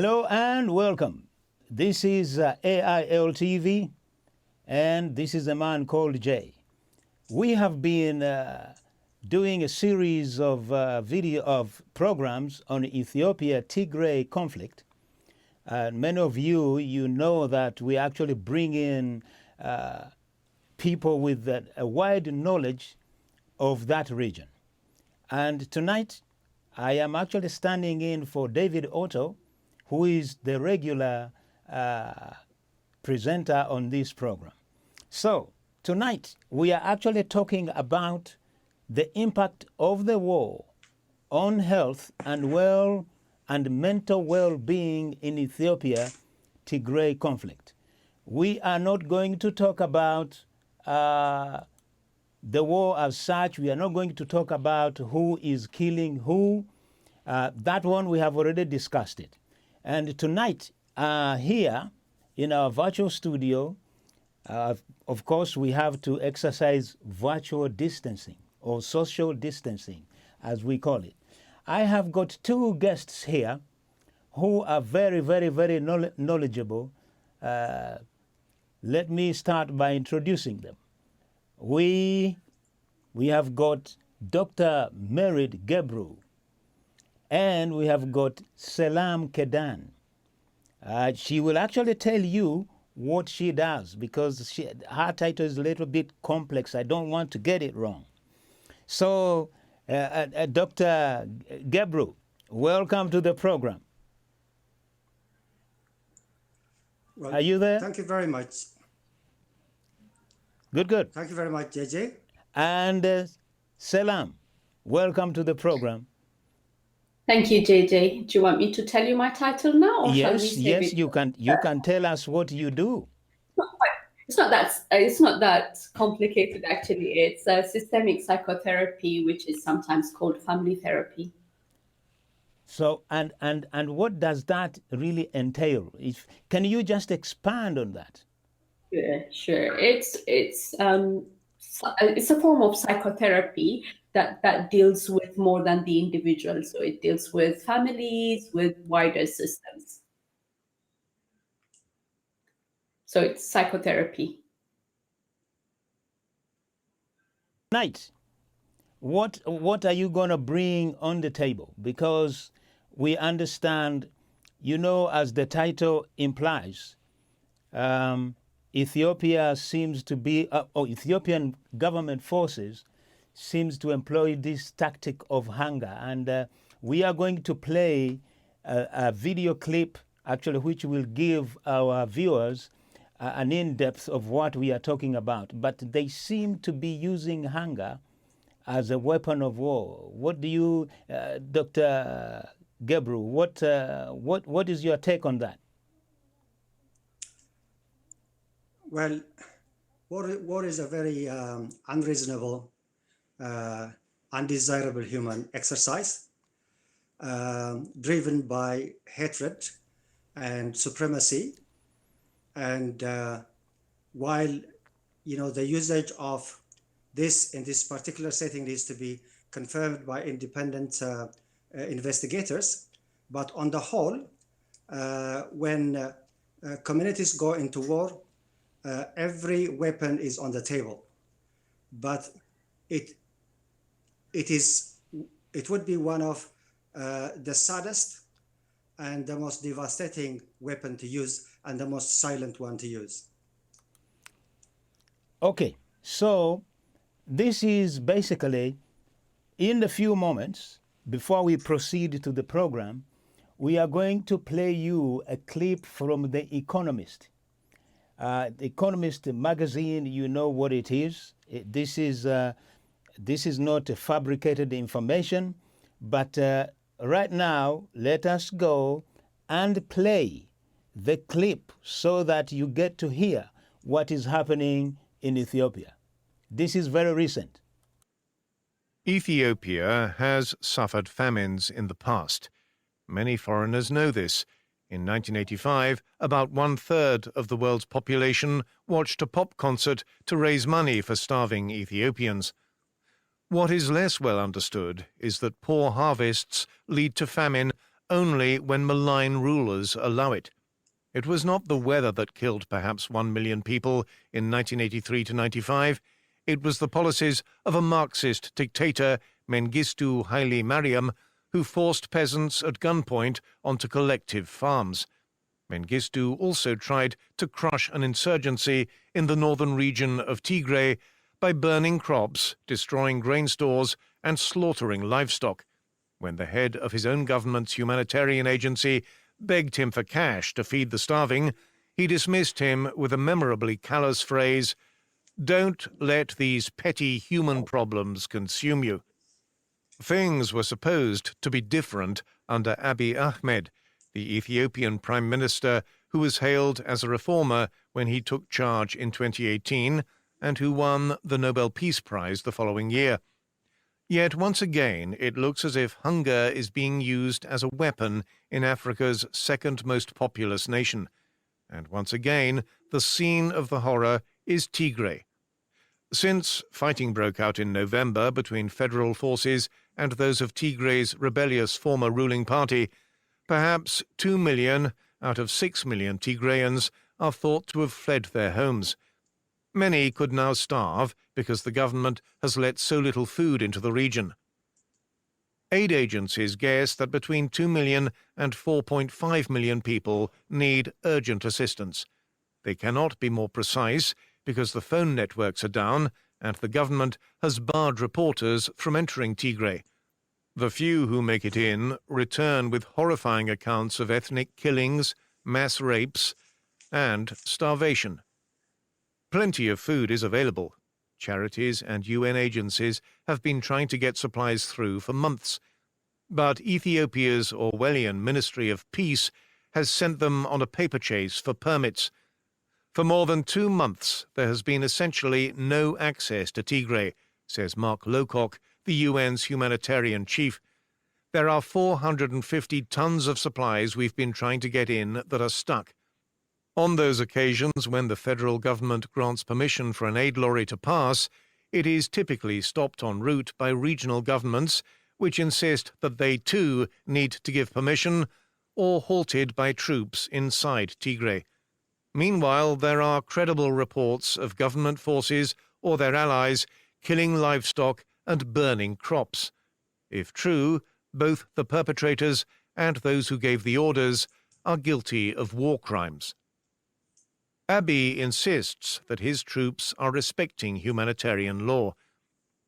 Hello and welcome. This is AIL TV, and this is a man called Jay. We have been doing a series of programs on Ethiopia Tigray conflict. Many of you know that we actually bring in people with a wide knowledge of that region. And tonight, I am actually standing in for David Otto, who is the regular presenter on this program. So tonight, we are actually talking about the impact of the war on health and mental well-being in Ethiopia Tigray conflict. We are not going to talk about the war as such. We are not going to talk about who is killing who. That one we have already discussed it. And tonight, here in our virtual studio, of course, we have to exercise virtual distancing or social distancing, as we call it. I have got two guests here who are very, very, very knowledgeable. Let me start by introducing them. We have got Dr. Merid Gebru, and we have got Selam Kedan. She will actually tell you what she does because her title is a little bit complex. I don't want to get it wrong. So, Dr. Gebru, welcome to the program. Well, are you there? Thank you very much. Good. Thank you very much, JJ. And Selam, welcome to the program. Thank you, JJ. Do you want me to tell you my title now, or shall we save Yes, it? you can tell us what you do. It's not that complicated, actually. It's systemic psychotherapy, which is sometimes called family therapy. So, and what does that really entail? Can you just expand on that? Yeah, sure. It's a form of psychotherapy that deals with more than the individual. So it deals with families, with wider systems. So it's psychotherapy. Tonight, what are you going to bring on the table? Because we understand, as the title implies, Ethiopia seems to be, Ethiopian government forces seems to employ this tactic of hunger. And we are going to play a video clip, actually, which will give our viewers an in-depth of what we are talking about. But they seem to be using hunger as a weapon of war. What do you, Dr. Gebru, what is your take on that? Well, war is a very unreasonable, undesirable human exercise, driven by hatred and supremacy. And while, the usage of this in this particular setting needs to be confirmed by independent investigators, but on the whole, when communities go into war, every weapon is on the table, but it would be one of the saddest and the most devastating weapon to use and the most silent one to use. Okay, so this is basically, in a few moments, before we proceed to the program, we are going to play you a clip from The Economist. The Economist magazine, you know what it is. This is not fabricated information, but right now, let us go and play the clip so that you get to hear what is happening in Ethiopia. This is very recent. Ethiopia has suffered famines in the past. Many foreigners know this. In 1985, about 1/3 of the world's population watched a pop concert to raise money for starving Ethiopians. What is less well understood is that poor harvests lead to famine only when malign rulers allow it. It was not the weather that killed perhaps 1 million people in 1983 to 95. It was the policies of a Marxist dictator, Mengistu Haile Mariam, who forced peasants at gunpoint onto collective farms. Mengistu also tried to crush an insurgency in the northern region of Tigray by burning crops, destroying grain stores, and slaughtering livestock. When the head of his own government's humanitarian agency begged him for cash to feed the starving, he dismissed him with a memorably callous phrase, "Don't let these petty human problems consume you." Things were supposed to be different under Abiy Ahmed, the Ethiopian Prime Minister who was hailed as a reformer when he took charge in 2018 and who won the Nobel Peace Prize the following year. Yet once again it looks as if hunger is being used as a weapon in Africa's second most populous nation. And once again the scene of the horror is Tigray. Since fighting broke out in November between federal forces and those of Tigray's rebellious former ruling party, perhaps 2 million out of 6 million Tigrayans are thought to have fled their homes. Many could now starve because the government has let so little food into the region. Aid agencies guess that between 2 million and 4.5 million people need urgent assistance. They cannot be more precise because the phone networks are down and the government has barred reporters from entering Tigray. The few who make it in return with horrifying accounts of ethnic killings, mass rapes, and starvation. Plenty of food is available. Charities and UN agencies have been trying to get supplies through for months, but Ethiopia's Orwellian Ministry of Peace has sent them on a paper chase for permits. For more than 2 months, there has been essentially no access to Tigray, says Mark Lowcock, the UN's humanitarian chief. There are 450 tons of supplies we've been trying to get in that are stuck. On those occasions when the federal government grants permission for an aid lorry to pass, it is typically stopped en route by regional governments, which insist that they too need to give permission, or halted by troops inside Tigray. Meanwhile, there are credible reports of government forces or their allies killing livestock and burning crops. If true, both the perpetrators and those who gave the orders are guilty of war crimes. Abiy insists that his troops are respecting humanitarian law.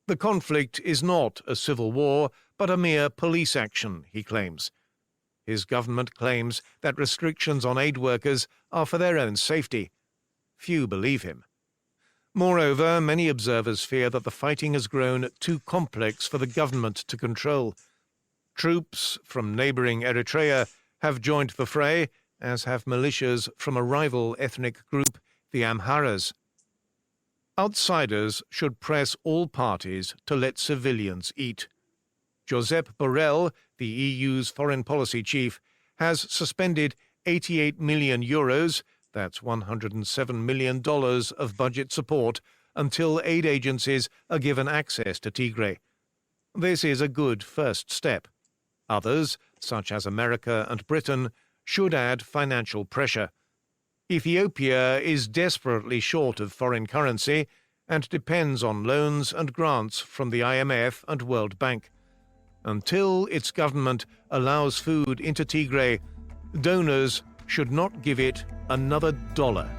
The conflict is not a civil war, but a mere police action, he claims. His government claims that restrictions on aid workers are for their own safety. Few believe him. Moreover, many observers fear that the fighting has grown too complex for the government to control. Troops from neighboring Eritrea have joined the fray, as have militias from a rival ethnic group, the Amharas. Outsiders should press all parties to let civilians eat. Josep Borrell, the EU's foreign policy chief, has suspended 88 million euros, that's $107 million of budget support, until aid agencies are given access to Tigray. This is a good first step. Others, such as America and Britain, should add financial pressure. Ethiopia is desperately short of foreign currency and depends on loans and grants from the IMF and World Bank. Until its government allows food into Tigray, donors should not give it another dollar.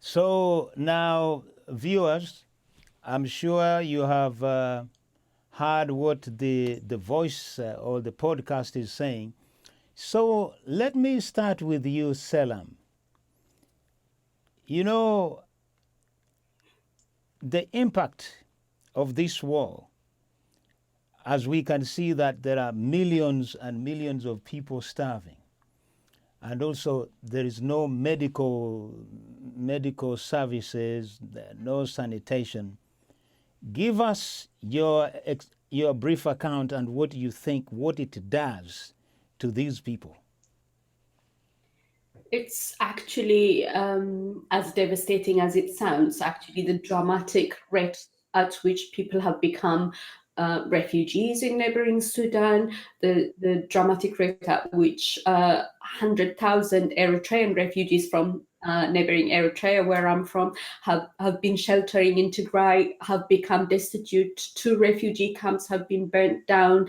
So now, viewers, I'm sure you have heard what the voice or the podcast is saying. So let me start with you, Selam. You know, the impact of this war, as we can see that there are millions and millions of people starving, and also there is no medical services, no sanitation. Give us your brief account and what you think, what it does to these people. It's actually as devastating as it sounds. Actually, the dramatic rate at which people have become refugees in neighboring Sudan, the dramatic rate at which 100,000 Eritrean refugees from neighboring Eritrea, where I'm from, have been sheltering in Tigray, have become destitute. 2 refugee camps have been burnt down,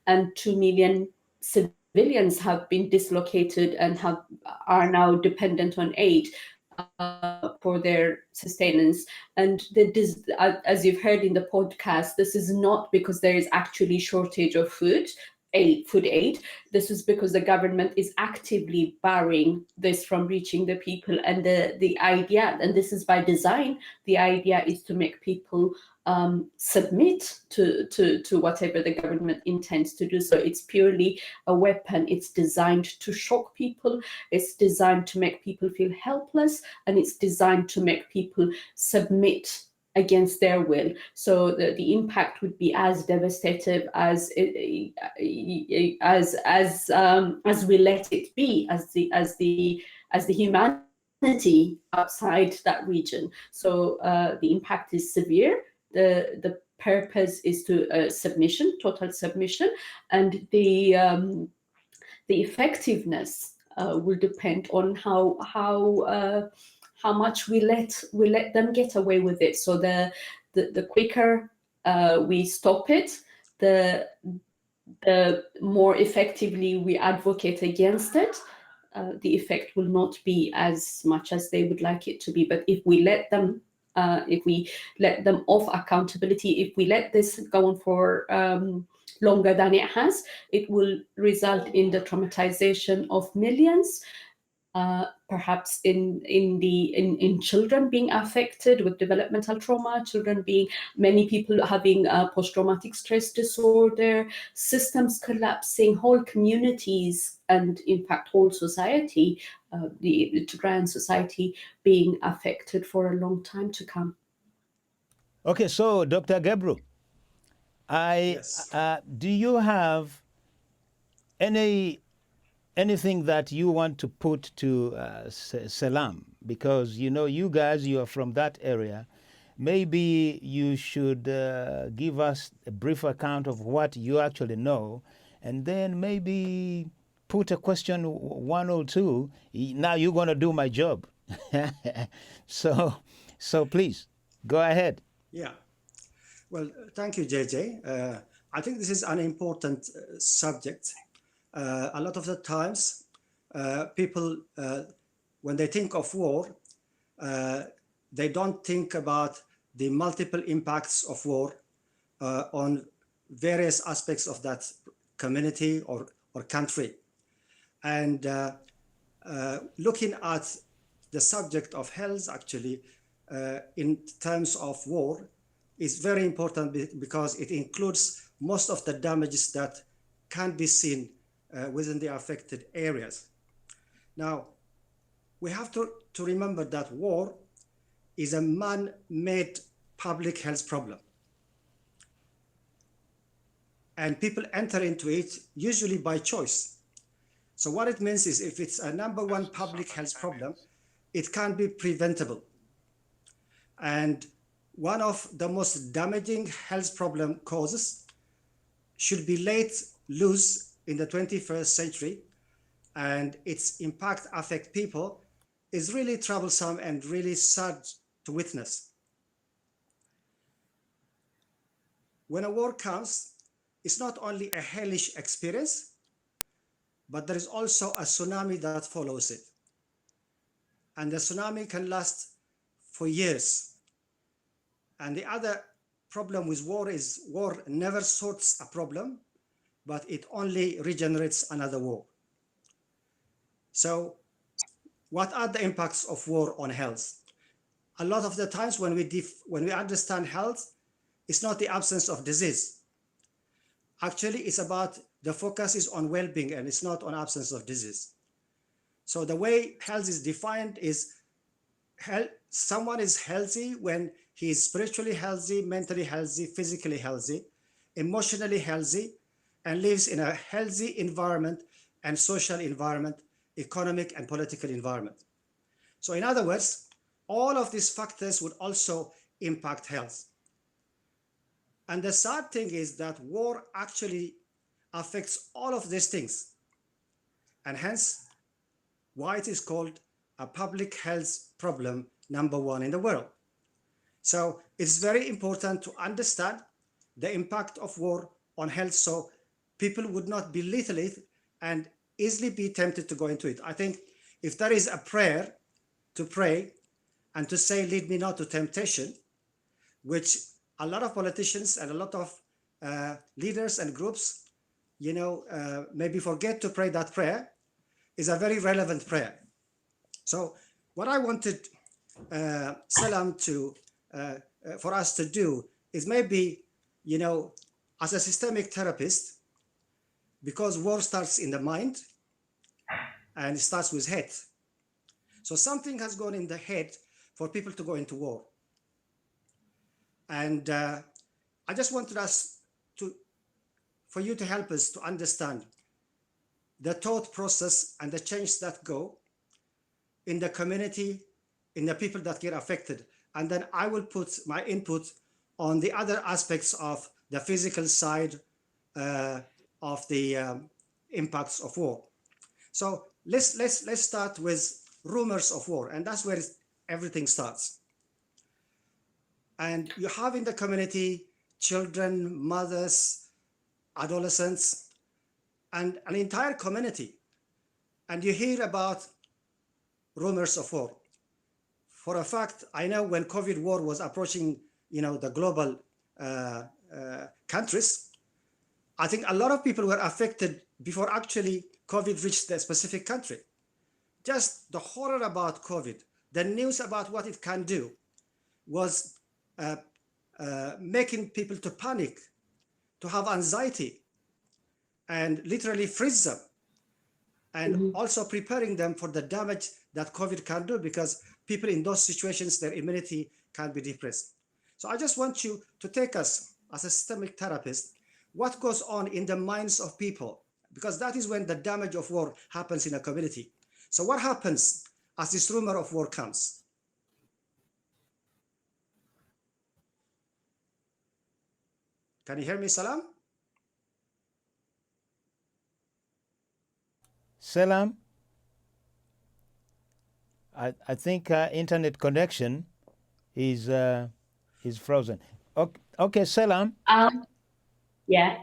and 2 million civilians have been dislocated and are now dependent on aid for their sustenance. And as you've heard in the podcast, this is not because there is actually shortage of food aid. This is because the government is actively barring this from reaching the people. And the idea, and this is by design, the idea is to make people submit to whatever the government intends to do. So it's purely a weapon. It's designed to shock people. It's designed to make people feel helpless, and it's designed to make people submit against their will. So the impact would be as devastating as we let it be, as the humanity outside that region. So the impact is severe. The purpose is to submission, total submission, and the effectiveness will depend on how much we let them get away with it. So the quicker we stop it, the more effectively we advocate against it. The effect will not be as much as they would like it to be. But if we let them off accountability, if we let this go on for longer than it has, it will result in the traumatization of millions. Perhaps in children being affected with developmental trauma, many people having post-traumatic stress disorder, systems collapsing, whole communities, and in fact whole society, the Tigrayan society being affected for a long time to come. Okay, so Dr. Gebru, Yes. do you have anything that you want to put to Selam? Because you guys, you are from that area. Maybe you should give us a brief account of what you actually know, and then maybe put a question, 1 or 2. Now you're going to do my job. So please, go ahead. Yeah. Well, thank you, JJ. I think this is an important subject. A lot of the times, people, when they think of war, they don't think about the multiple impacts of war on various aspects of that community or country. And looking at the subject of health, actually, in terms of war, is very important because it includes most of the damages that can be seen within the affected areas. Now, we have to remember that war is a man-made public health problem. And people enter into it usually by choice. So what it means is if it's a #1 public health problem, it can be preventable. And one of the most damaging health problem causes should be let loose in the 21st century, and its impact affect people is really troublesome and really sad to witness. When a war comes, it's not only a hellish experience, but there is also a tsunami that follows it. And the tsunami can last for years. And the other problem with war is war never sorts a problem, but it only regenerates another war. So what are the impacts of war on health? A lot of the times when we understand health, it's not the absence of disease. Actually, it's about the focus is on well-being and it's not on absence of disease. So the way health is defined is someone is healthy when he is spiritually healthy, mentally healthy, physically healthy, emotionally healthy, and lives in a healthy environment and social environment economic and political environment. So in other words, all of these factors would also impact health. And the sad thing is that war actually affects all of these things, and hence why it is called a public health problem #1 in the world. So it's very important to understand the impact of war on health so people would not belittle it and easily be tempted to go into it. I think if there is a prayer to pray and to say, lead me not to temptation, which a lot of politicians and a lot of leaders and groups, maybe forget to pray that prayer, is a very relevant prayer. So what I wanted Selam for us to do is maybe, as a systemic therapist, because war starts in the mind and it starts with head. So something has gone in the head for people to go into war. And I just wanted for you to help us to understand the thought process and the change that go in the community, in the people that get affected. And then I will put my input on the other aspects of the physical side of the impacts of war. So let's start with rumors of war, and that's where everything starts. And you have in the community children, mothers, adolescents, and an entire community, and you hear about rumors of war. For a fact, I know when COVID war was approaching, the global countries, I think a lot of people were affected before actually COVID reached the specific country. Just the horror about COVID, the news about what it can do was making people to panic, to have anxiety, and literally freeze them. And also preparing them for the damage that COVID can do, because people in those situations, their immunity can be depressed. So I just want you to take us as a systemic therapist, what goes on in the minds of people, because that is when the damage of war happens in a community. So what happens as this rumor of war comes? Can you hear me, Salam? Selam, I think internet connection is frozen. Okay, Selam. Yeah,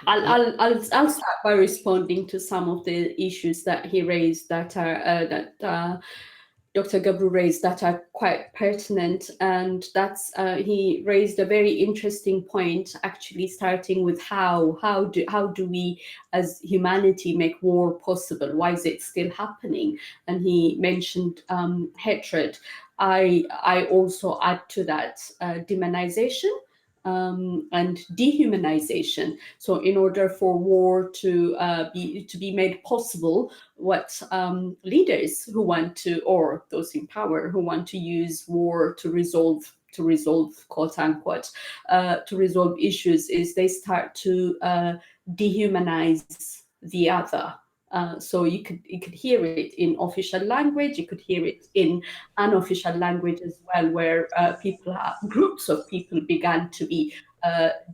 I'll start by responding to some of the issues that he raised that are Dr. Gebru raised that are quite pertinent, and that's he raised a very interesting point, actually, starting with how do we as humanity make war possible? Why is it still happening? And he mentioned hatred. I also add to that demonization and dehumanization. So in order for war to be made possible, what leaders who want to, or those in power who want to use war to resolve quote unquote to resolve issues, is they start to dehumanize the other. So you could hear it in official language, you could hear it in unofficial language as well, where groups of people began to be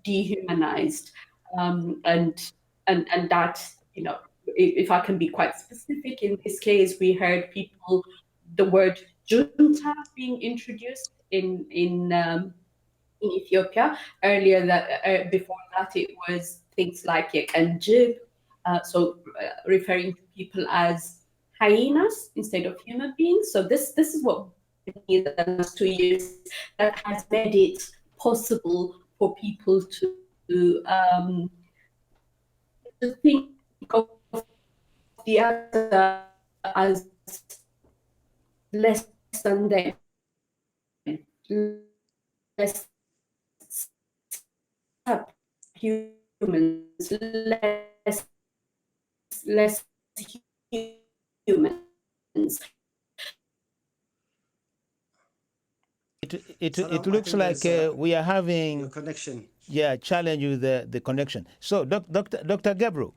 dehumanized, and that, if I can be quite specific, in this case, we heard the word junta being introduced in Ethiopia. Earlier, before that, it was things like cALLED, referring to people as hyenas instead of human beings. So this is what in the last 2 years that has made it possible for people to think of the other as less than them, less humans, less humans. It looks like we are having a connection. Yeah, challenge with the connection. So, Dr. Gebru,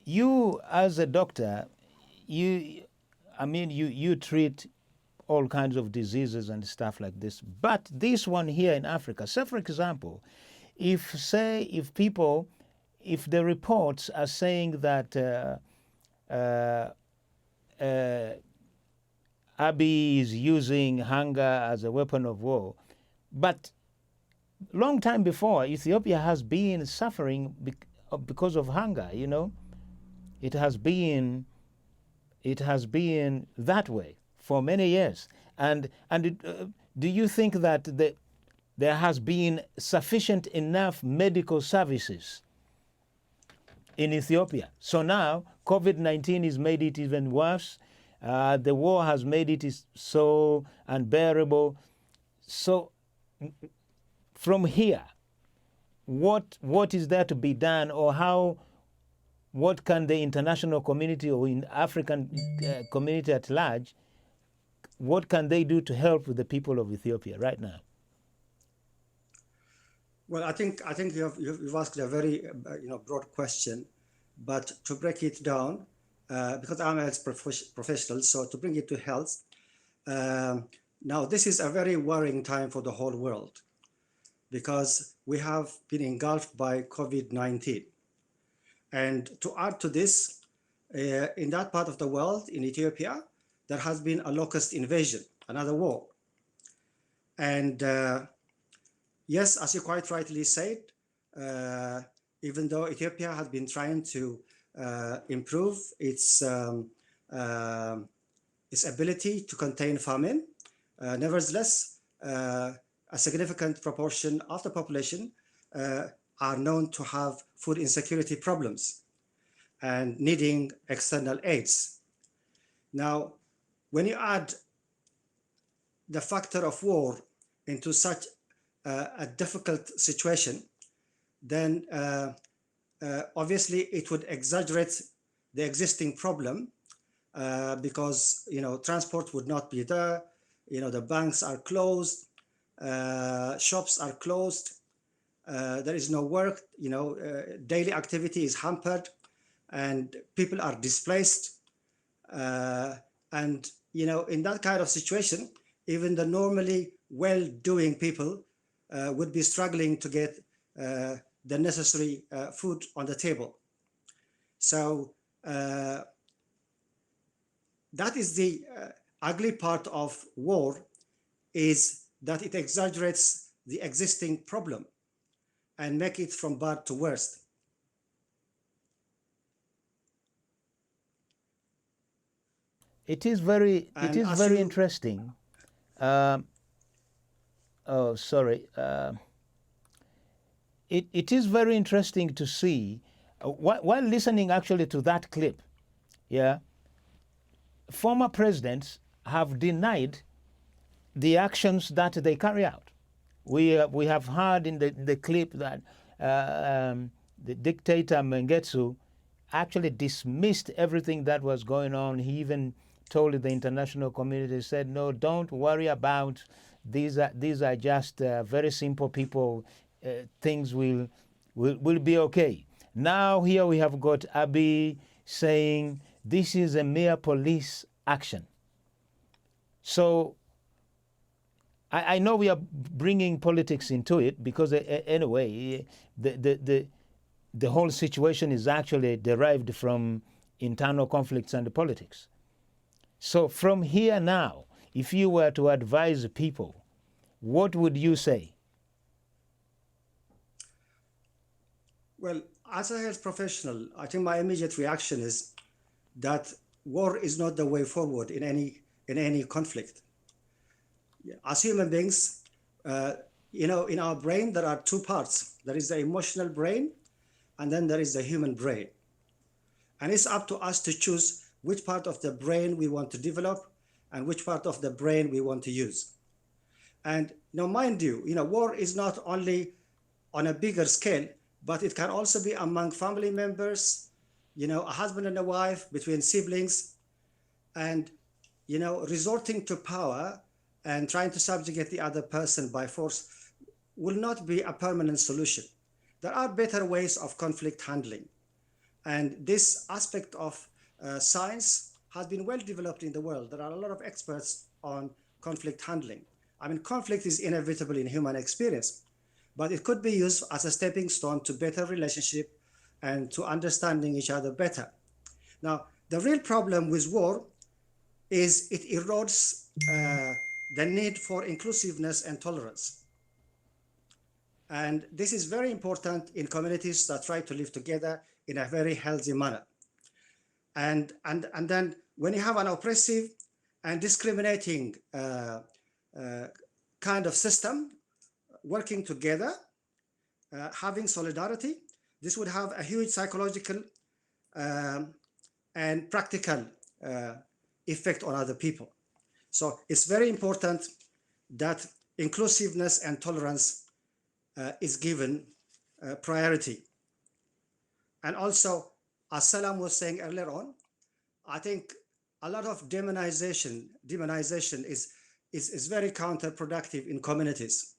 you as a doctor, you treat all kinds of diseases and stuff like this. But this one here in Africa, say for example, if the reports are saying that Abiy is using hunger as a weapon of war, but long time before, Ethiopia has been suffering because of hunger. You know, it has been that way for many years. And do you think that there has been sufficient enough medical services in Ethiopia? So now COVID-19 has made it even worse. The war has made it so unbearable. So from here, what is there to be done, or what can the international community or in African community at large, what can they do to help with the people of Ethiopia right now? Well, I think you've asked a very broad question, but to break it down, because I'm a health professional, so to bring it to health, now this is a very worrying time for the whole world, because we have been engulfed by COVID-19. And to add to this, in that part of the world, in Ethiopia, there has been a locust invasion, another war. And yes, as you quite rightly said, even though Ethiopia has been trying to improve its ability to contain famine, nevertheless, a significant proportion of the population are known to have food insecurity problems and needing external aids. Now, when you add the factor of war into such a difficult situation, then obviously it would exaggerate the existing problem, because transport would not be there, the banks are closed, shops are closed, there is no work, daily activity is hampered, and people are displaced. And in that kind of situation, even the normally well-doing people would be struggling to get the necessary food on the table. So that is the ugly part of war, is that it exaggerates the existing problem and make it from bad to worse. It is very interesting. It is very interesting to see, while listening actually to that clip, yeah, former presidents have denied the actions that they carry out. We have heard in the clip that the dictator Mengistu actually dismissed everything that was going on. He even told the international community, said, no, don't worry about these are just very simple people. Things will be okay. Now here we have got Abiy saying this is a mere police action. So I know we are bringing politics into it, because anyway, the whole situation is actually derived from internal conflicts and politics. So from here now, if you were to advise people, what would you say? Well, as a health professional, I think my immediate reaction is that war is not the way forward in any conflict. As human beings, in our brain, there are two parts. There is the emotional brain, and then there is the human brain. And it's up to us to choose which part of the brain we want to develop and which part of the brain we want to use. And mind you, war is not only on a bigger scale, but it can also be among family members, a husband and a wife, between siblings, and resorting to power and trying to subjugate the other person by force will not be a permanent solution. There are better ways of conflict handling. And this aspect of science has been well developed in the world. There are a lot of experts on conflict handling. I mean, conflict is inevitable in human experience, but it could be used as a stepping stone to better relationship and to understanding each other better. Now, the real problem with war is it erodes the need for inclusiveness and tolerance. And this is very important in communities that try to live together in a very healthy manner. And then when you have an oppressive and discriminating kind of system working together, having solidarity, this would have a huge psychological and practical effect on other people. So it's very important that inclusiveness and tolerance is given priority. And also, as Salam was saying earlier on, I think a lot of demonization is very counterproductive in communities.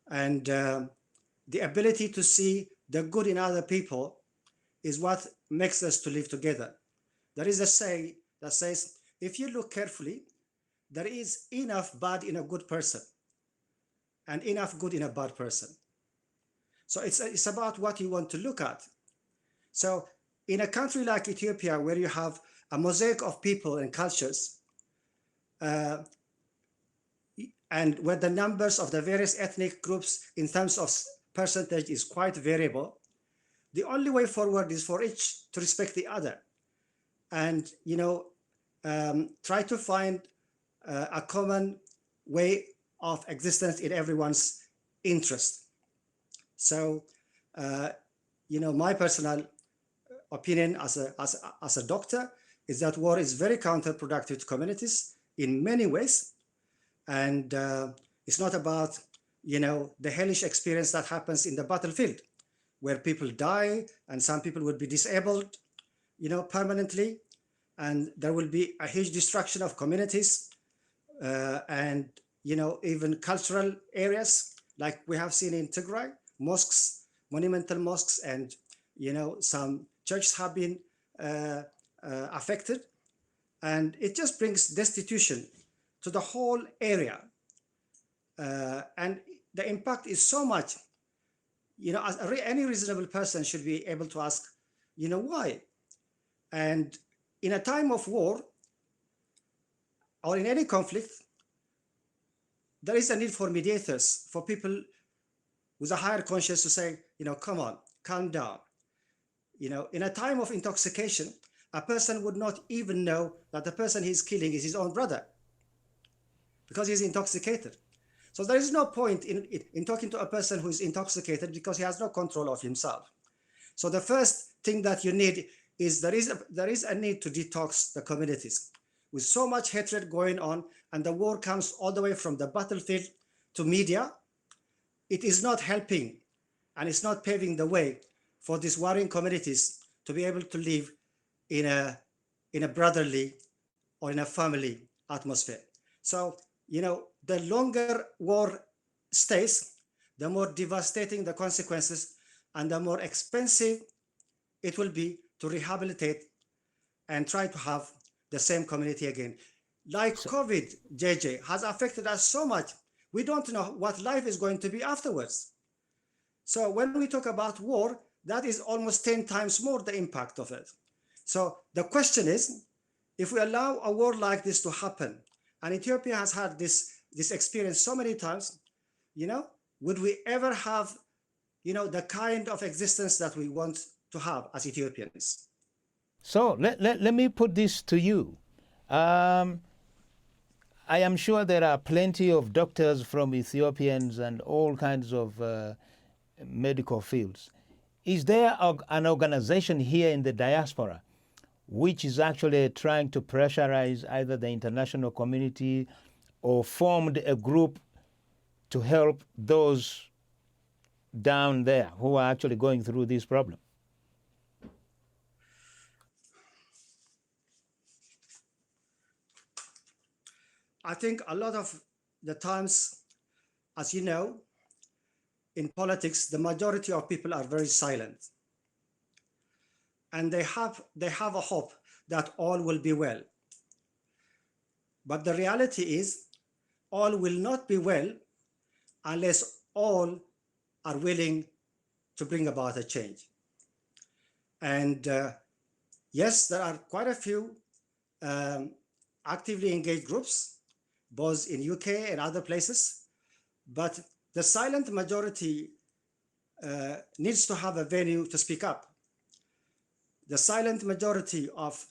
And the ability to see the good in other people is what makes us to live together. There is a saying that says, if you look carefully, there is enough bad in a good person and enough good in a bad person. So it's about what you want to look at. So in a country like Ethiopia, where you have a mosaic of people and cultures, and where the numbers of the various ethnic groups in terms of percentage is quite variable, the only way forward is for each to respect the other and, you know, try to find a common way of existence in everyone's interest. So, you know, my personal opinion as a doctor is that war is very counterproductive to communities in many ways. And it's not about, you know, the hellish experience that happens in the battlefield, where people die and some people would be disabled, you know, permanently. And there will be a huge destruction of communities and, you know, even cultural areas like we have seen in Tigray, mosques, monumental mosques, and, you know, some churches have been affected. And it just brings destitution to the whole area. And the impact is so much, you know, any reasonable person should be able to ask, you know, why? And in a time of war or in any conflict, there is a need for mediators, for people with a higher conscience to say, you know, come on, calm down. You know, in a time of intoxication, a person would not even know that the person he's killing is his own brother because he's intoxicated. So there is no point in talking to a person who is intoxicated because he has no control of himself. So the first thing that you need is there is a need to detox the communities. With so much hatred going on and the war comes all the way from the battlefield to media, it is not helping and it's not paving the way for these warring communities to be able to live in a brotherly or in a family atmosphere. So, you know, the longer war stays, the more devastating the consequences and the more expensive it will be to rehabilitate and try to have the same community again. Like COVID, JJ, has affected us so much. We don't know what life is going to be afterwards. So when we talk about war, that is almost 10 times more the impact of it. So the question is, if we allow a war like this to happen, and Ethiopia has had this experience so many times, you know, would we ever have, you know, the kind of existence that we want to have as Ethiopians? So let me put this to you. I am sure there are plenty of doctors from Ethiopians and all kinds of medical fields. Is there an organization here in the diaspora which is actually trying to pressurize either the international community or formed a group to help those down there who are actually going through this problem? I think a lot of the times, as you know, in politics, the majority of people are very silent. And they have a hope that all will be well. But the reality is all will not be well unless all are willing to bring about a change. And yes, there are quite a few actively engaged groups, both in UK and other places, but the silent majority needs to have a venue to speak up. The silent majority of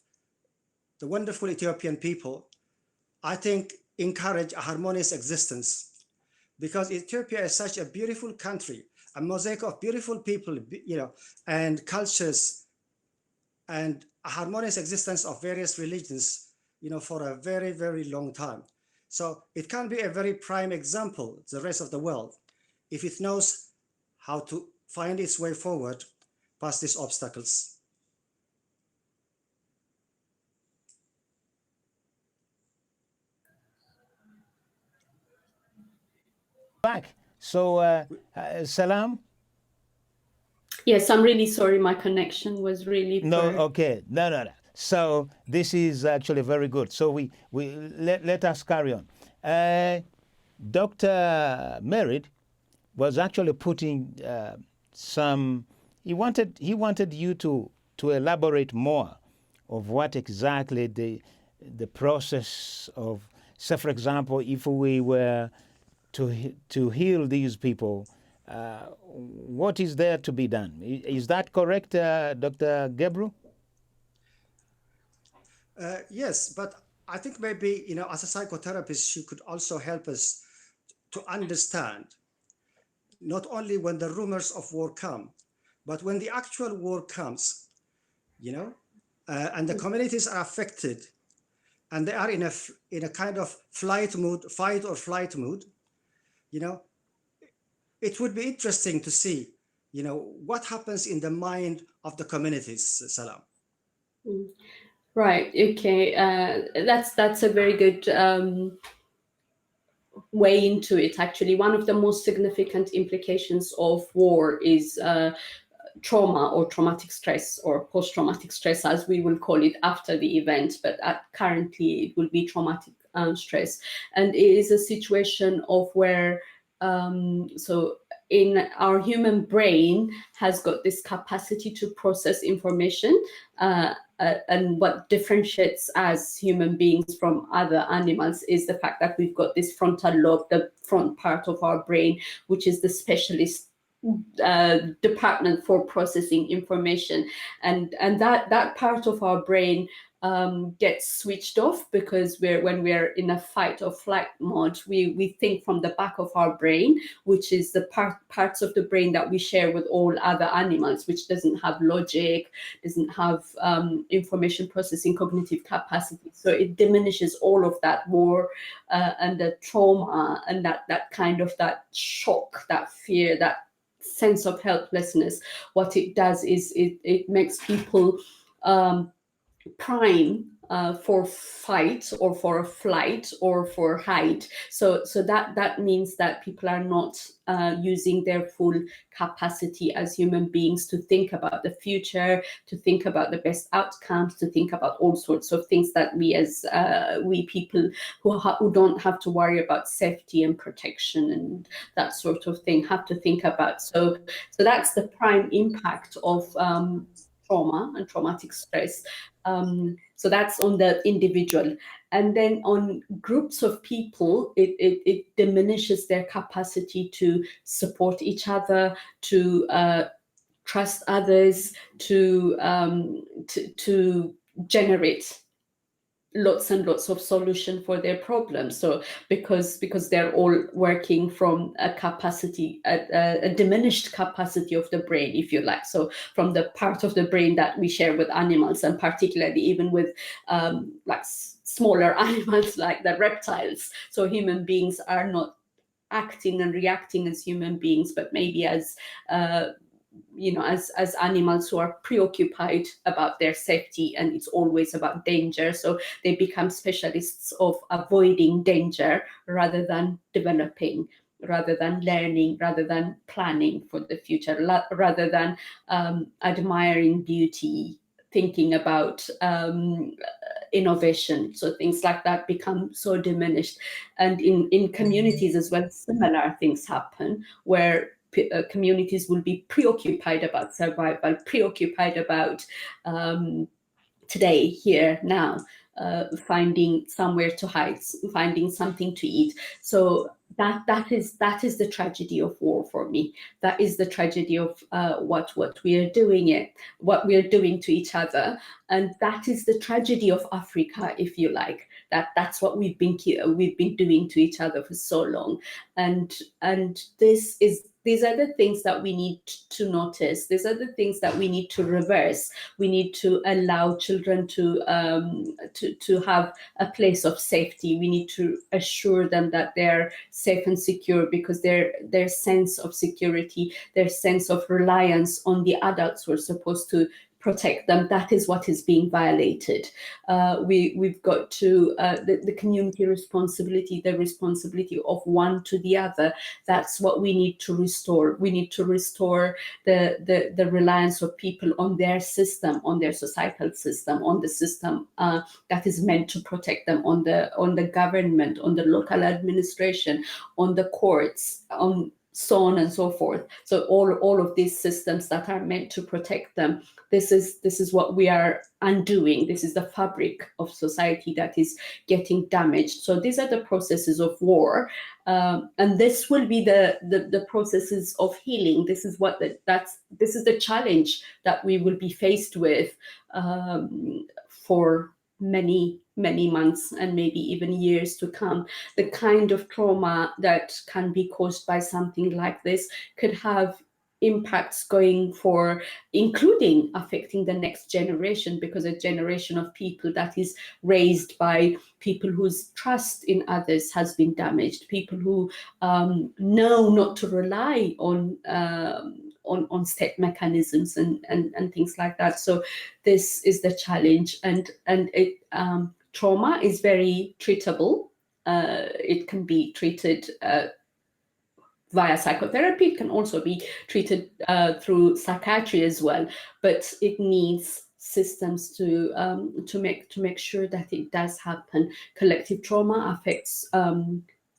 the wonderful Ethiopian people, I think, encourage a harmonious existence, because Ethiopia is such a beautiful country, a mosaic of beautiful people, and cultures, and a harmonious existence of various religions, for a very, very long time. So it can be a very prime example to the rest of the world if it knows how to find its way forward past these obstacles. Back. So, Salam? Yes, I'm really sorry. My connection was really No, poor. okay. No. So this is actually very good. So we let us carry on. Dr. Merid was actually putting some. He wanted you to elaborate more of what exactly the process of. So, for example, if we were to heal these people, what is there to be done? Is that correct, Dr. Gebru? Yes, but I think maybe, as a psychotherapist, she could also help us to understand not only when the rumors of war come, but when the actual war comes, and the communities are affected, and they are in a kind of fight or flight mood, it would be interesting to see, what happens in the mind of the communities, Salam. Right. Okay. That's a very good way into it. Actually, one of the most significant implications of war is trauma or traumatic stress or post-traumatic stress, as we will call it after the event, but currently it will be traumatic stress. And it is a situation of where so in our human brain has got this capacity to process information, and what differentiates as human beings from other animals is the fact that we've got this frontal lobe, the front part of our brain, which is the specialist department for processing information, and that part of our brain gets switched off because when we're in a fight or flight mode, we think from the back of our brain, which is the parts of the brain that we share with all other animals, which doesn't have logic, doesn't have information processing cognitive capacity. So it diminishes all of that war and the trauma and that kind of that shock, that fear, that sense of helplessness. What it does is it makes people prime for fight or for a flight or for hide. So that means that people are not using their full capacity as human beings to think about the future, to think about the best outcomes, to think about all sorts of things that we as we people who don't have to worry about safety and protection and that sort of thing have to think about. So that's the prime impact of trauma and traumatic stress. So that's on the individual. And then on groups of people, it diminishes their capacity to support each other, to trust others, to generate lots and lots of solution for their problems. So because they're all working from a capacity, a diminished capacity of the brain, if you like. So from the part of the brain that we share with animals, and particularly even with like smaller animals like the reptiles. So human beings are not acting and reacting as human beings, but maybe as as animals who are preoccupied about their safety, and it's always about danger. So they become specialists of avoiding danger rather than developing, rather than learning, rather than planning for the future, rather than admiring beauty, thinking about innovation. So things like that become so diminished. And in communities as well, similar things happen where communities will be preoccupied about survival, preoccupied about today, here, now, finding somewhere to hide, finding something to eat. So that is the tragedy of war for me. That is the tragedy of what we are doing what we are doing to each other, and that is the tragedy of Africa, if you like. That's what we've been doing to each other for so long, and these are the things that we need to notice. These are the things that we need to reverse. We need to allow children to have a place of safety. We need to assure them that they're safe and secure, because their sense of security, their sense of reliance on the adults who are supposed to protect them, that is what is being violated. We've got to the community responsibility, the responsibility of one to the other. That's what we need to restore. We need to restore the reliance of people on their system, on their societal system, on the system that is meant to protect them, on the government, on the local administration, on the courts, on so on and so forth. So all of these systems that are meant to protect them, this is what we are undoing. This is the fabric of society that is getting damaged. So these are the processes of war, and this will be the processes of healing. This is this is the challenge that we will be faced with for many months and maybe even years to come. The kind of trauma that can be caused by something like this could have impacts going for, including affecting the next generation, because a generation of people that is raised by people whose trust in others has been damaged, people who know not to rely on state mechanisms and things like that. So this is the challenge, and trauma is very treatable. It can be treated via psychotherapy. It can also be treated through psychiatry as well, but it needs systems to make sure that it does happen. Collective trauma affects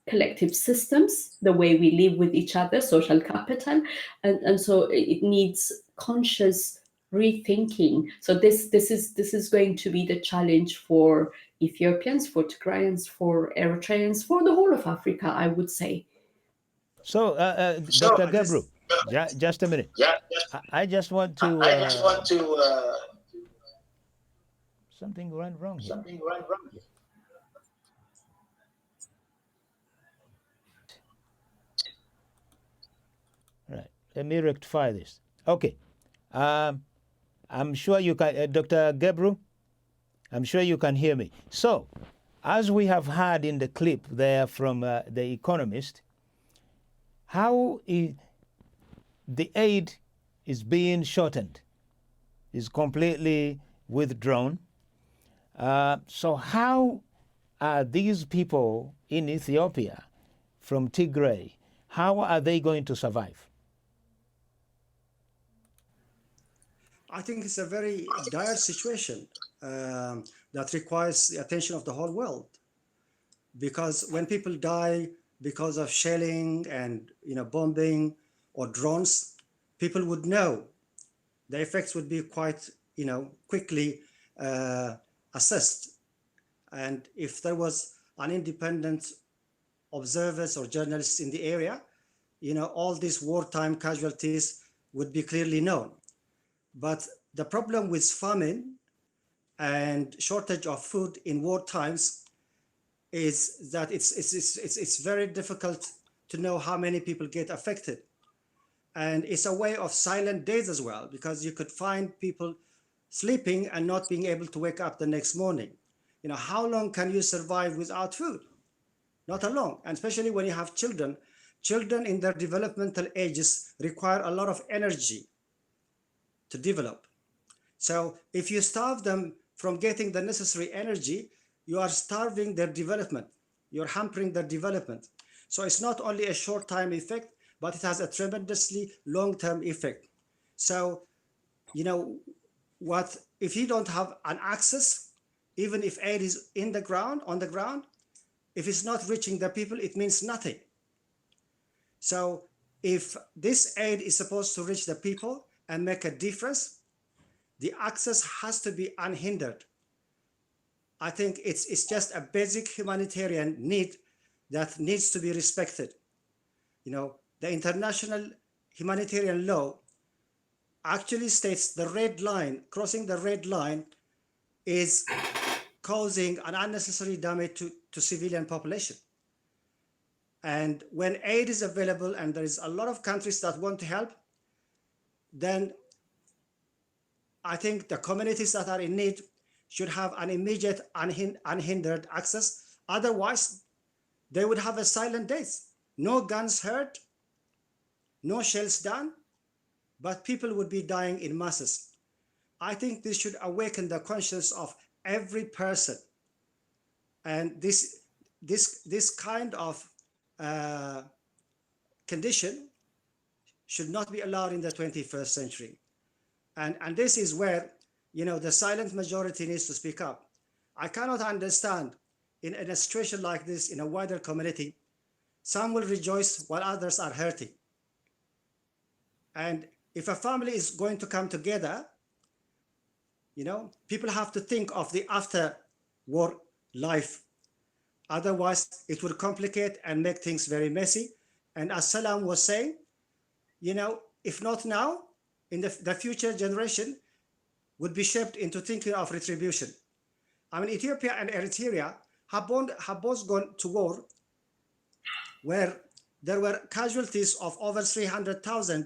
collective systems, the way we live with each other, social capital, and so it needs conscious rethinking. So this is going to be the challenge for Ethiopians, for Tigrayans, for Eritreans, for the whole of Africa, I would say. So, Dr. Gebru, just a minute. I just want to. Something went wrong here. Right. Let me rectify this. Okay. I'm sure you can, Dr. Gebru, I'm sure you can hear me. So, as we have heard in the clip there from The Economist, how the aid is being shortened, is completely withdrawn. So how are these people in Ethiopia from Tigray, how are they going to survive? I think it's a very dire situation that requires the attention of the whole world. Because when people die because of shelling and bombing or drones, people would know. The effects would be quite quickly assessed. And if there was an independent observers or journalists in the area, all these wartime casualties would be clearly known. But the problem with famine and shortage of food in war times is that it's very difficult to know how many people get affected. And it's a way of silent days as well, because you could find people sleeping and not being able to wake up the next morning. How long can you survive without food? Not long. And especially when you have children. Children in their developmental ages require a lot of energy to develop. So if you starve them from getting the necessary energy, you are starving their development. You're hampering their development. So it's not only a short-time effect, but it has a tremendously long-term effect. So, what if you don't have an access, even if aid is in the ground, on the ground, if it's not reaching the people, it means nothing. So if this aid is supposed to reach the people and make a difference, the access has to be unhindered. I think it's just a basic humanitarian need that needs to be respected. You know, the international humanitarian law actually states the red line, crossing the red line is causing an unnecessary damage to civilian population. And when aid is available and there is a lot of countries that want to help, then I think the communities that are in need should have an immediate unhindered access. Otherwise, they would have a silent death. No guns heard, no shells done, but people would be dying in masses. I think this should awaken the conscience of every person. And this kind of condition should not be allowed in the 21st century. And this is where, you know, the silent majority needs to speak up. I cannot understand in a situation like this in a wider community, some will rejoice while others are hurting. And if a family is going to come together, you know, people have to think of the after-war life. Otherwise, it will complicate and make things very messy. And as Salam was saying, you know, if not now, in the future generation would be shaped into thinking of retribution. I mean, Ethiopia and Eritrea have both gone to war where there were casualties of over 300,000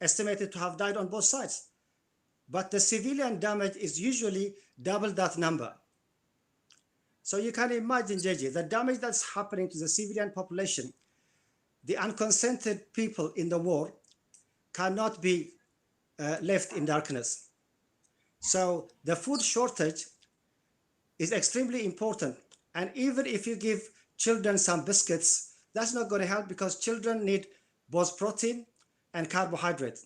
estimated to have died on both sides. But the civilian damage is usually double that number. So you can imagine, JJ, the damage that's happening to the civilian population, the unconsented people in the war cannot be left in darkness. So the food shortage is extremely important. And even if you give children some biscuits, that's not going to help because children need both protein and carbohydrate.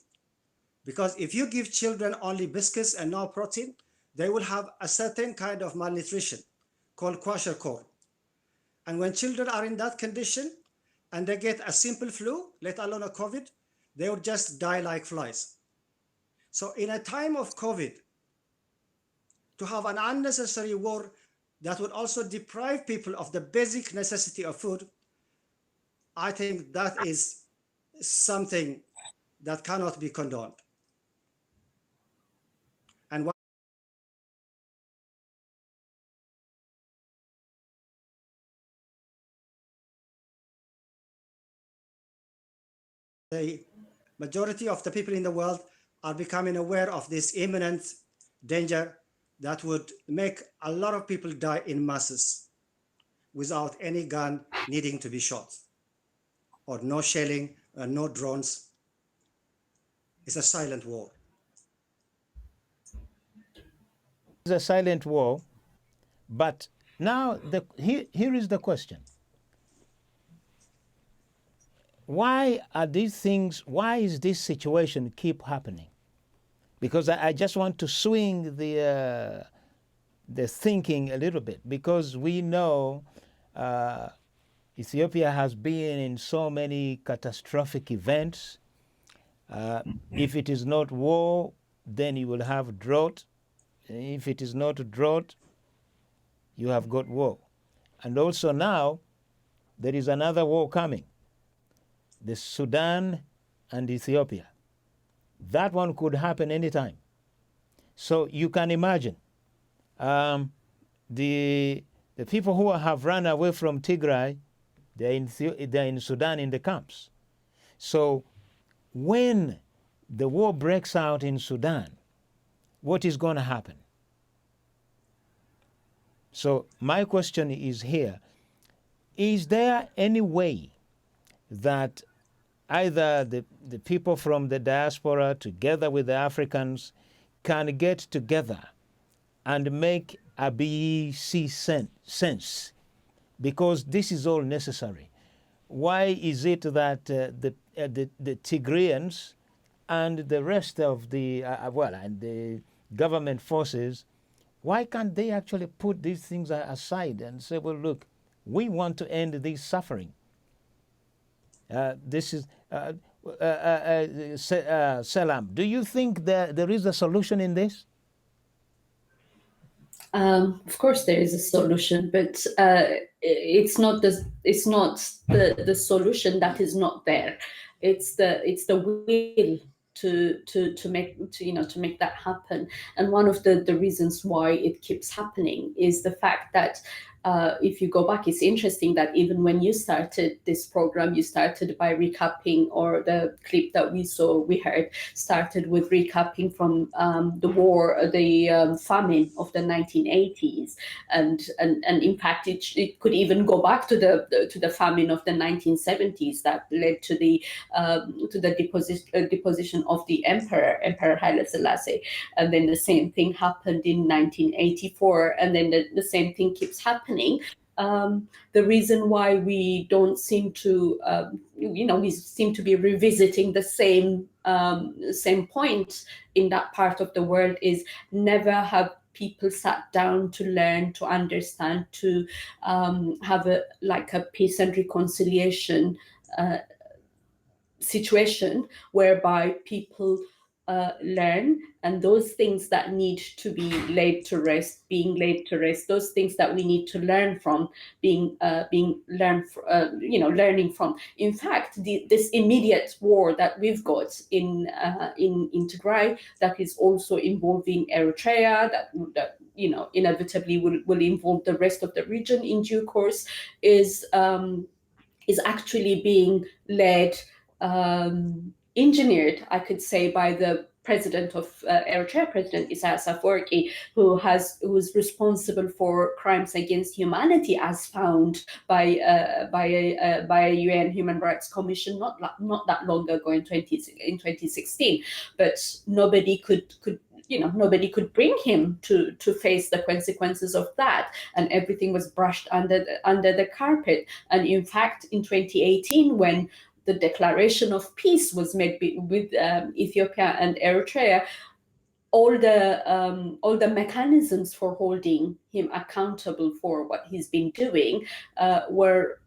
Because if you give children only biscuits and no protein, they will have a certain kind of malnutrition called kwashiorkor. And when children are in that condition and they get a simple flu, let alone a COVID, they would just die like flies. So in a time of COVID, to have an unnecessary war that would also deprive people of the basic necessity of food, I think that is something that cannot be condoned. And the majority of the people in the world are becoming aware of this imminent danger that would make a lot of people die in masses without any gun needing to be shot, or no shelling, no drones. It's a silent war. It's a silent war, but now here is the question. Why are these things, why is this situation keep happening? Because I just want to swing the thinking a little bit, because we know Ethiopia has been in so many catastrophic events. If it is not war, then you will have drought. If it is not drought, you have got war. And also now, there is another war coming, the Sudan and Ethiopia. That one could happen anytime. So you can imagine the people who have run away from Tigray, they're in Sudan in the camps. So when the war breaks out in Sudan, what is going to happen? So my question is here, is there any way that either the people from the diaspora together with the Africans can get together and make a BEC sense? Because this is all necessary. Why is it that the Tigrayans and the rest of the government forces, why can't they actually put these things aside and say, well, look, we want to end this suffering? This is Selam. Do you think that there is a solution in this? Of course, there is a solution, but it's not the solution that is not there. It's the will to make that happen. And one of the reasons why it keeps happening is the fact that if you go back, it's interesting that even when you started this program, you started by recapping, or the clip that we heard started with recapping from the war, the famine of the 1980s, and in fact it could even go back to the famine of the 1970s that led to the deposition of the Emperor Haile Selassie, and then the same thing happened in 1984, and then the same thing keeps happening. The reason why we don't seem to, we seem to be revisiting the same point in that part of the world is never have people sat down to learn, to understand, to have a peace and reconciliation situation whereby people learn, and those things that need to be laid to rest, being laid to rest, those things that we need to learn from, learning from. In fact, this immediate war that we've got in Tigray, that is also involving Eritrea, that inevitably will involve the rest of the region in due course, is actually being led, engineered, I could say, by the president of Eritrea, President Isaias Afwerki, who's responsible for crimes against humanity as found by a UN Human Rights Commission not that long ago in 2016. But nobody could bring him to face the consequences of that, and everything was brushed under the carpet. And in fact, in 2018, when the declaration of peace was made with Ethiopia and Eritrea, all the mechanisms for holding him accountable for what he's been doing were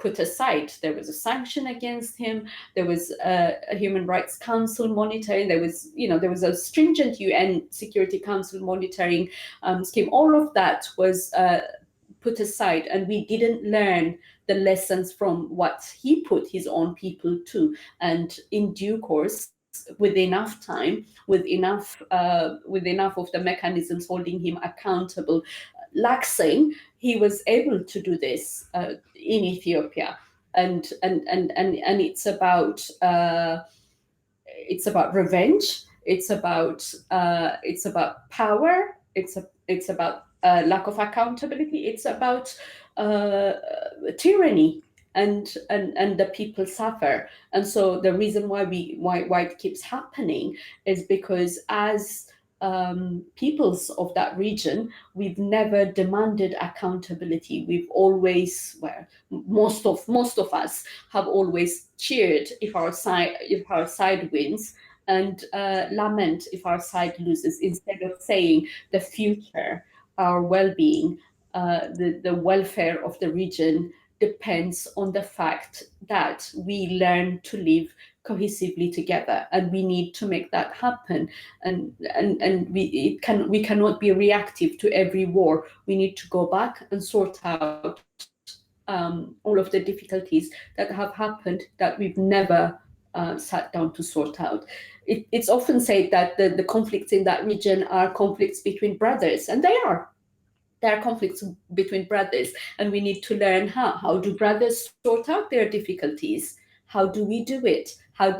put aside. There was a sanction against him. There was a Human Rights Council monitoring. There was a stringent UN Security Council monitoring scheme. All of that was put aside, and we didn't learn the lessons from what he put his own people to. And in due course, with enough time, with enough of the mechanisms holding him accountable laxing, he was able to do this in Ethiopia. And it's about revenge. It's about power. It's about lack of accountability. It's about tyranny, and the people suffer. And so the reason why it keeps happening is because as peoples of that region, we've never demanded accountability. We've always, most of us have always cheered if our side wins, and lament if our side loses, instead of saying the future, our well-being, the welfare of the region depends on the fact that we learn to live cohesively together, and we need to make that happen. And we cannot be reactive to every war. We need to go back and sort out all of the difficulties that have happened that we've never sat down to sort out. It's often said that the conflicts in that region are conflicts between brothers, and they are. There are conflicts between brothers, and we need to learn how do brothers sort out their difficulties? How do we do it? How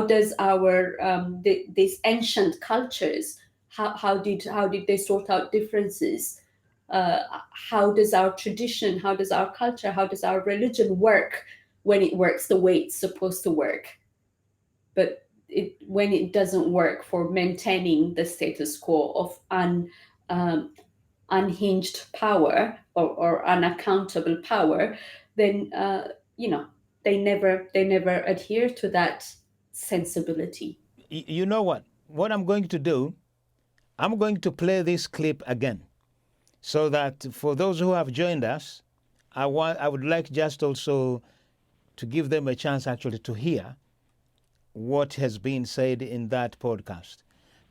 does our these ancient cultures, how did they sort out differences? How does our tradition, how does our culture, how does our religion work when it works the way it's supposed to work? But when it doesn't work for maintaining the status quo of unhinged power or unaccountable power, then they never adhere to that sensibility. You know what? what I'm going to do, I'm going to play this clip again, so that for those who have joined us, I would like just also to give them a chance actually to hear what has been said in that podcast,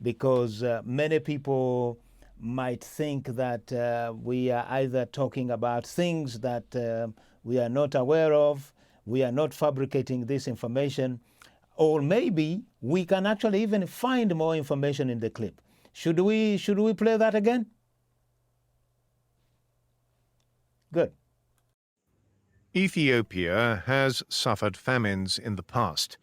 because many people might think that we are either talking about things that we are not aware of, we are not fabricating this information, or maybe we can actually even find more information in the clip. Should we play that again? Good. Ethiopia has suffered famines in the past.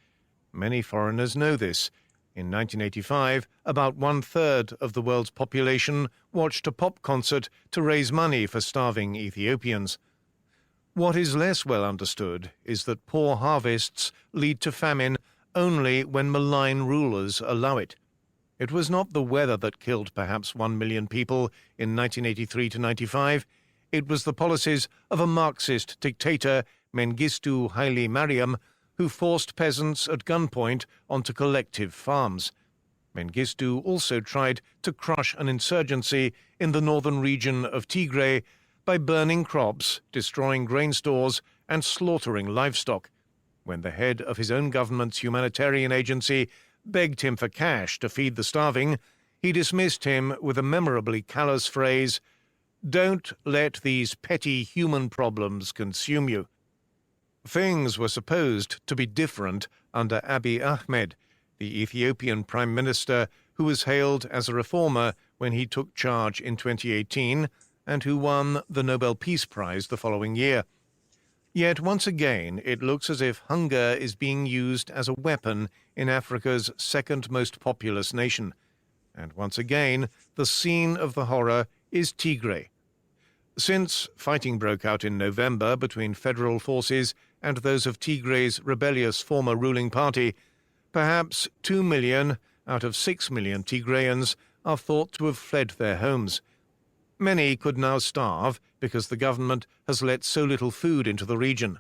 Many foreigners know this. In 1985, about 1/3 of the world's population watched a pop concert to raise money for starving Ethiopians. What is less well understood is that poor harvests lead to famine only when malign rulers allow it. It was not the weather that killed perhaps 1 million people in 1983 to 95. It was the policies of a Marxist dictator, Mengistu Haile Mariam, who forced peasants at gunpoint onto collective farms. Mengistu also tried to crush an insurgency in the northern region of Tigray by burning crops, destroying grain stores, and slaughtering livestock. When the head of his own government's humanitarian agency begged him for cash to feed the starving, he dismissed him with a memorably callous phrase, "Don't let these petty human problems consume you." Things were supposed to be different under Abiy Ahmed, the Ethiopian Prime Minister who was hailed as a reformer when he took charge in 2018 and who won the Nobel Peace Prize the following year. Yet once again it looks as if hunger is being used as a weapon in Africa's second most populous nation. And once again the scene of the horror is Tigray. Since fighting broke out in November between federal forces and those of Tigray's rebellious former ruling party, perhaps 2 million out of 6 million Tigrayans are thought to have fled their homes. Many could now starve because the government has let so little food into the region.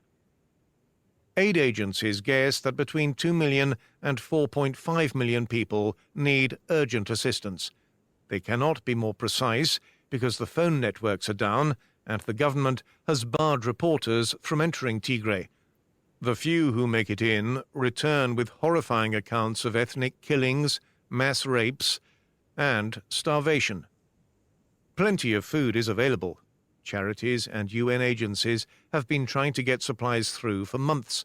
Aid agencies guess that between 2 million and 4.5 million people need urgent assistance. They cannot be more precise because the phone networks are down and the government has barred reporters from entering Tigray. The few who make it in return with horrifying accounts of ethnic killings, mass rapes, and starvation. Plenty of food is available. Charities and UN agencies have been trying to get supplies through for months.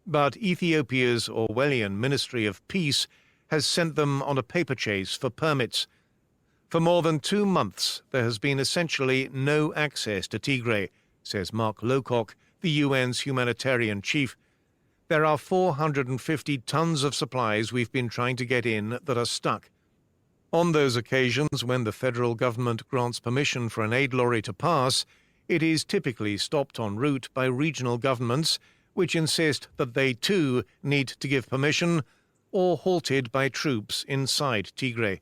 But Ethiopia's Orwellian Ministry of Peace has sent them on a paper chase for permits. For more than 2 months, there has been essentially no access to Tigray, says Mark Lowcock, the UN's humanitarian chief. There are 450 tons of supplies we've been trying to get in that are stuck. On those occasions when the federal government grants permission for an aid lorry to pass, it is typically stopped en route by regional governments, which insist that they too need to give permission, or halted by troops inside Tigray.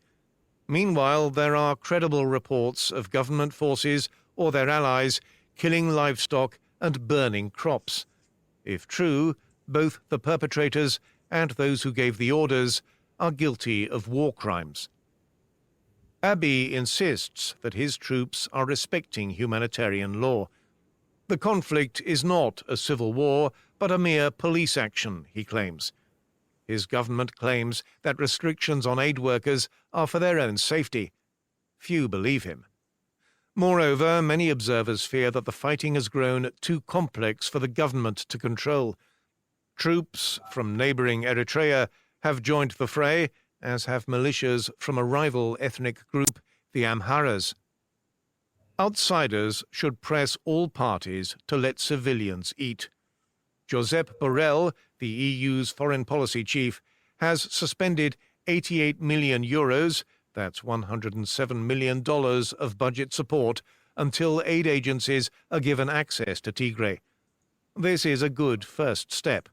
Meanwhile, there are credible reports of government forces or their allies killing livestock and burning crops. If true, both the perpetrators and those who gave the orders are guilty of war crimes. Abiy insists that his troops are respecting humanitarian law. The conflict is not a civil war, but a mere police action, he claims. His government claims that restrictions on aid workers are for their own safety. Few believe him. Moreover, many observers fear that the fighting has grown too complex for the government to control. Troops from neighboring Eritrea have joined the fray, as have militias from a rival ethnic group, the Amharas. Outsiders should press all parties to let civilians eat. Josep Borrell, the EU's foreign policy chief, has suspended 88 million euros, that's $107 million of budget support, until aid agencies are given access to Tigray. This is a good first step.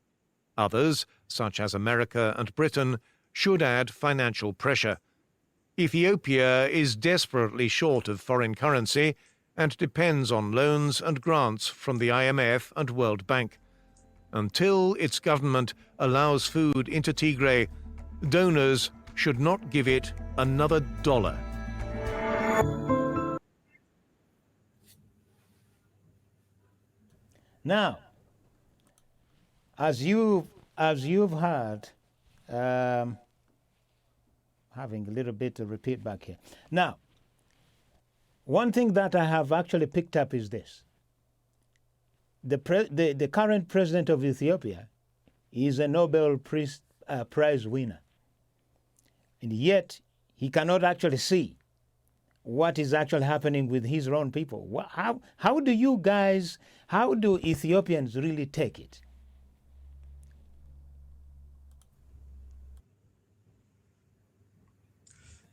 Others, such as America and Britain, should add financial pressure. Ethiopia is desperately short of foreign currency and depends on loans and grants from the IMF and World Bank. Until its government allows food into Tigray, donors should not give it another dollar. Now, as you've heard, having a little bit to repeat back here. Now, one thing that I have actually picked up is this. The current president of Ethiopia is a Nobel Prize winner. And yet, he cannot actually see what is actually happening with his own people. How do you guys, how do Ethiopians really take it?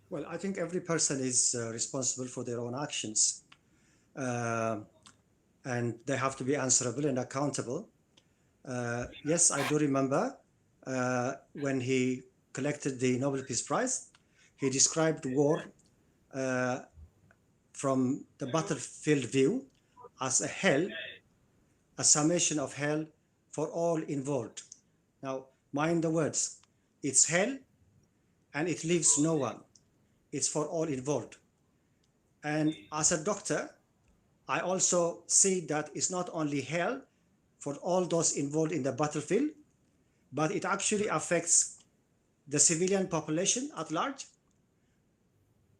Well, I think every person is responsible for their own actions. And they have to be answerable and accountable. Yes, I do remember when he collected the Nobel Peace Prize, he described war from the battlefield view as a hell, a summation of hell for all involved. Now, mind the words, it's hell and it leaves no one. It's for all involved. And as a doctor, I also see that it's not only hell for all those involved in the battlefield, but it actually affects the civilian population at large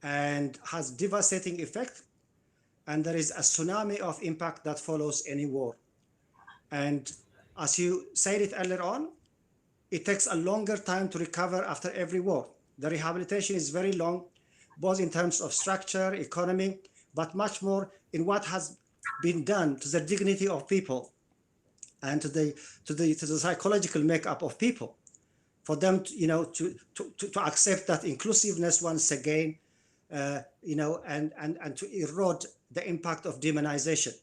and has devastating effect. And there is a tsunami of impact that follows any war. And as you said it earlier on, it takes a longer time to recover after every war. The rehabilitation is very long, both in terms of structure, economy, but much more in what has been done to the dignity of people and to the psychological makeup of people, for them to accept that inclusiveness once again, and to erode the impact of demonization.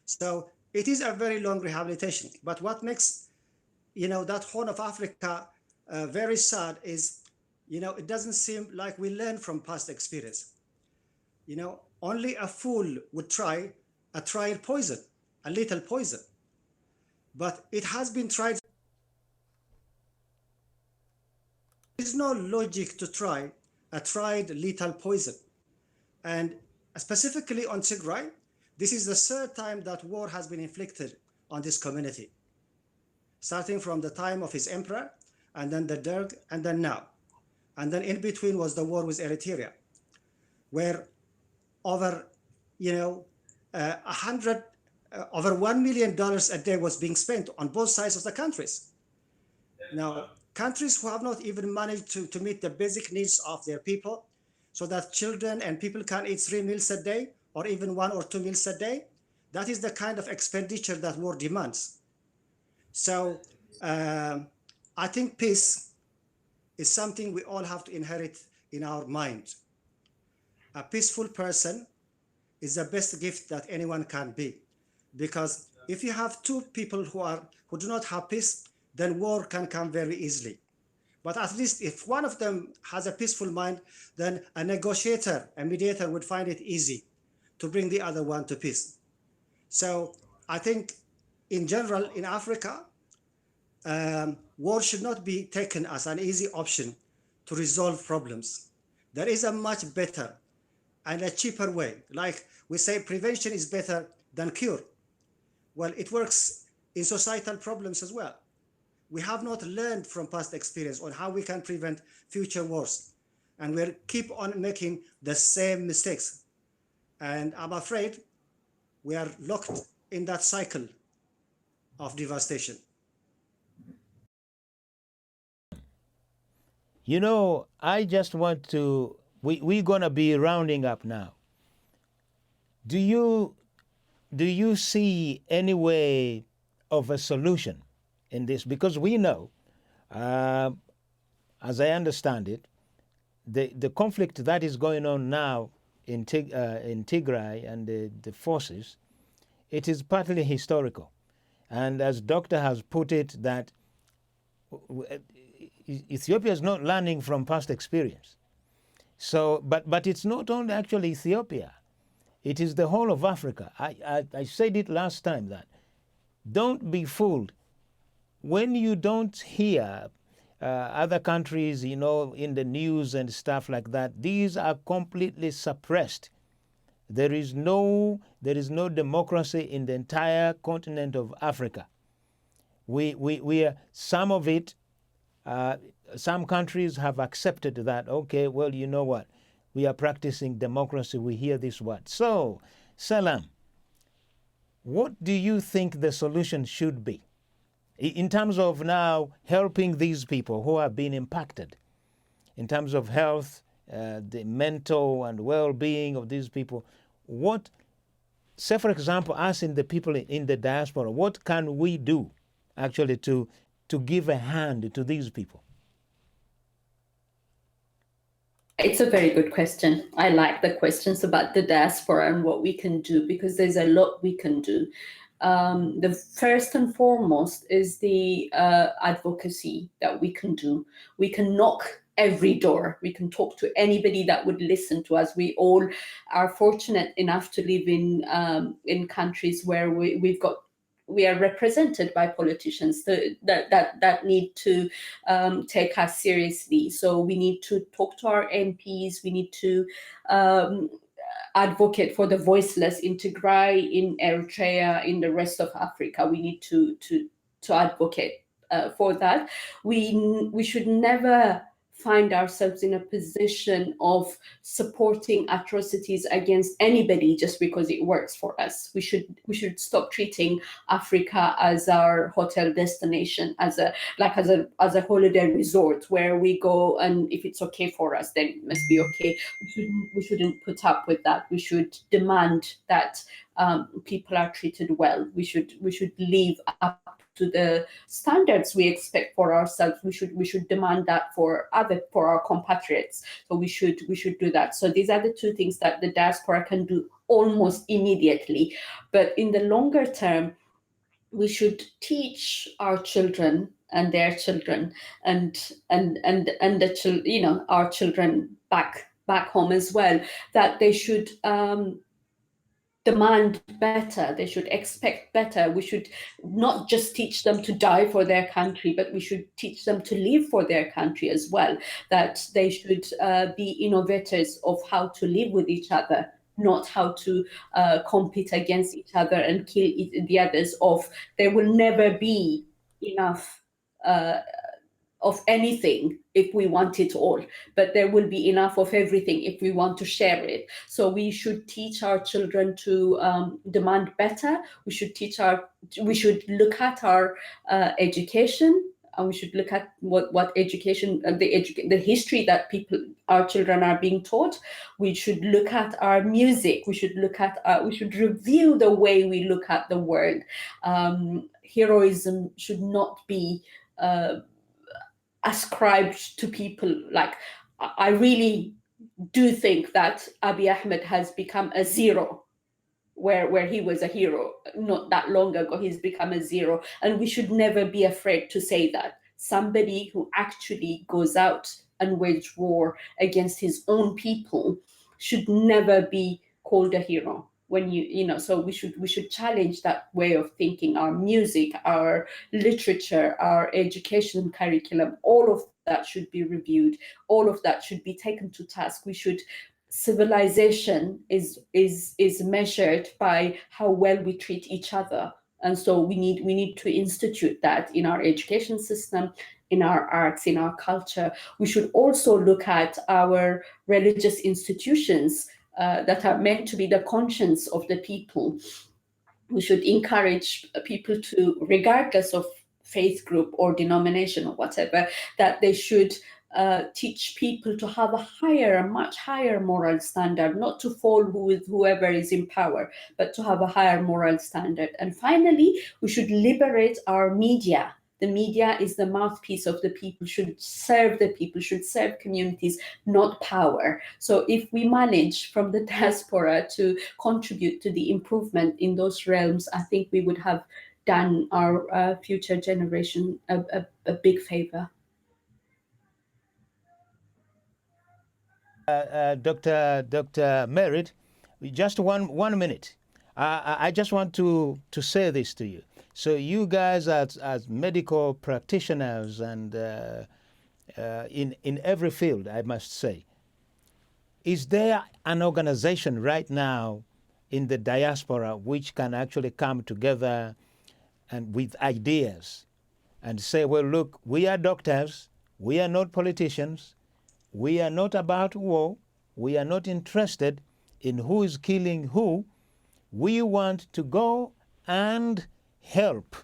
So it is a very long rehabilitation. But what makes that Horn of Africa very sad is, it doesn't seem like we learn from past experience. Only a fool would try a trial poison, a lethal poison. But it has been tried. There is no logic to try a tried lethal poison. And specifically on Tigray, this is the third time that war has been inflicted on this community, starting from the time of his emperor, and then the Derg, and then now. And then in between was the war with Eritrea, where over, over $1 million a day was being spent on both sides of the countries. Now, countries who have not even managed to meet the basic needs of their people, so that children and people can eat 3 meals a day, or even 1 or 2 meals a day, that is the kind of expenditure that war demands. So I think peace is something we all have to inherit in our mind. A peaceful person is the best gift that anyone can be, because if you have two people who do not have peace, then war can come very easily. But at least if one of them has a peaceful mind, then a negotiator, a mediator would find it easy to bring the other one to peace. So I think in general in Africa, war should not be taken as an easy option to resolve problems. There is a much better and a cheaper way. Like we say, prevention is better than cure. Well, it works in societal problems as well. We have not learned from past experience on how we can prevent future wars. And we'll keep on making the same mistakes. And I'm afraid we are locked in that cycle of devastation. I just want to, we're going to be rounding up now. Do you see any way of a solution in this? Because we know, as I understand it, the conflict that is going on now in Tigray and the forces, it is partly historical. And as Doctor has put it, that Ethiopia is not learning from past experience. So, but it's not only actually Ethiopia. It is the whole of Africa. I said it last time that don't be fooled. When you don't hear other countries, you know, in the news and stuff like that, these are completely suppressed. There is no democracy in the entire continent of Africa. We are, some of it, some countries have accepted that, okay, well, you know what, we are practicing democracy, we hear this word. So, Selam, what do you think the solution should be in terms of now helping these people who have been impacted, in terms of health, the mental and well-being of these people? What, say for example, us in the people in the diaspora, what can we do actually to give a hand to these people? It's a very good question. I like the questions about the diaspora and what we can do, because there's a lot we can do. The first and foremost is the advocacy that we can do. We can knock every door. We can talk to anybody that would listen to us. We all are fortunate enough to live in countries where we are represented by politicians that need to take us seriously. So we need to talk to our MPs. We need to advocate for the voiceless in Tigray, in Eritrea, in the rest of Africa. We need to advocate for that. We should never find ourselves in a position of supporting atrocities against anybody just because it works for us. We should stop treating Africa as our hotel destination, as a holiday resort where we go and if it's okay for us, then it must be okay. We shouldn't put up with that. We should demand that people are treated well. We should live up to the standards we expect for ourselves. We should demand that for our compatriots. So we should do that. So these are the two things that the diaspora can do almost immediately. But in the longer term, we should teach our children and their children and our children back home as well, that they should demand better, they should expect better. We should not just teach them to die for their country, but we should teach them to live for their country as well, that they should be innovators of how to live with each other, not how to compete against each other and kill the others off. There will never be enough of anything if we want it all, but there will be enough of everything if we want to share it. So we should teach our children to demand better. We should look at our education, and we should look at what education, the history that our children are being taught. We should look at our music. We should review the way we look at the world. Heroism should not be ascribed to people. Like, I really do think that Abiy Ahmed has become a zero, where he was a hero not that long ago. He's become a zero, and we should never be afraid to say that. Somebody who actually goes out and wage war against his own people should never be called a hero. So we should challenge that way of thinking. Our music, our literature, our education curriculum, all of that should be reviewed. All of that should be taken to task. Civilization is measured by how well we treat each other, and so we need to institute that in our education system, in our arts, in our culture. We should also look at our religious institutions that are meant to be the conscience of the people. We should encourage people to, regardless of faith group or denomination or whatever, that they should teach people to have a much higher moral standard, not to fall with whoever is in power, but to have a higher moral standard. And finally, we should liberate our media. The media is the mouthpiece of the people, should serve the people, should serve communities, not power. So if we manage from the diaspora to contribute to the improvement in those realms, I think we would have done our future generation a big favor. Dr. Merid, just one minute. I just want to say this to you. So you guys as medical practitioners and in every field, I must say. Is there an organization right now in the diaspora which can actually come together and with ideas and say, well, look, we are doctors, we are not politicians, we are not about war, we are not interested in who is killing who, we want to go and help.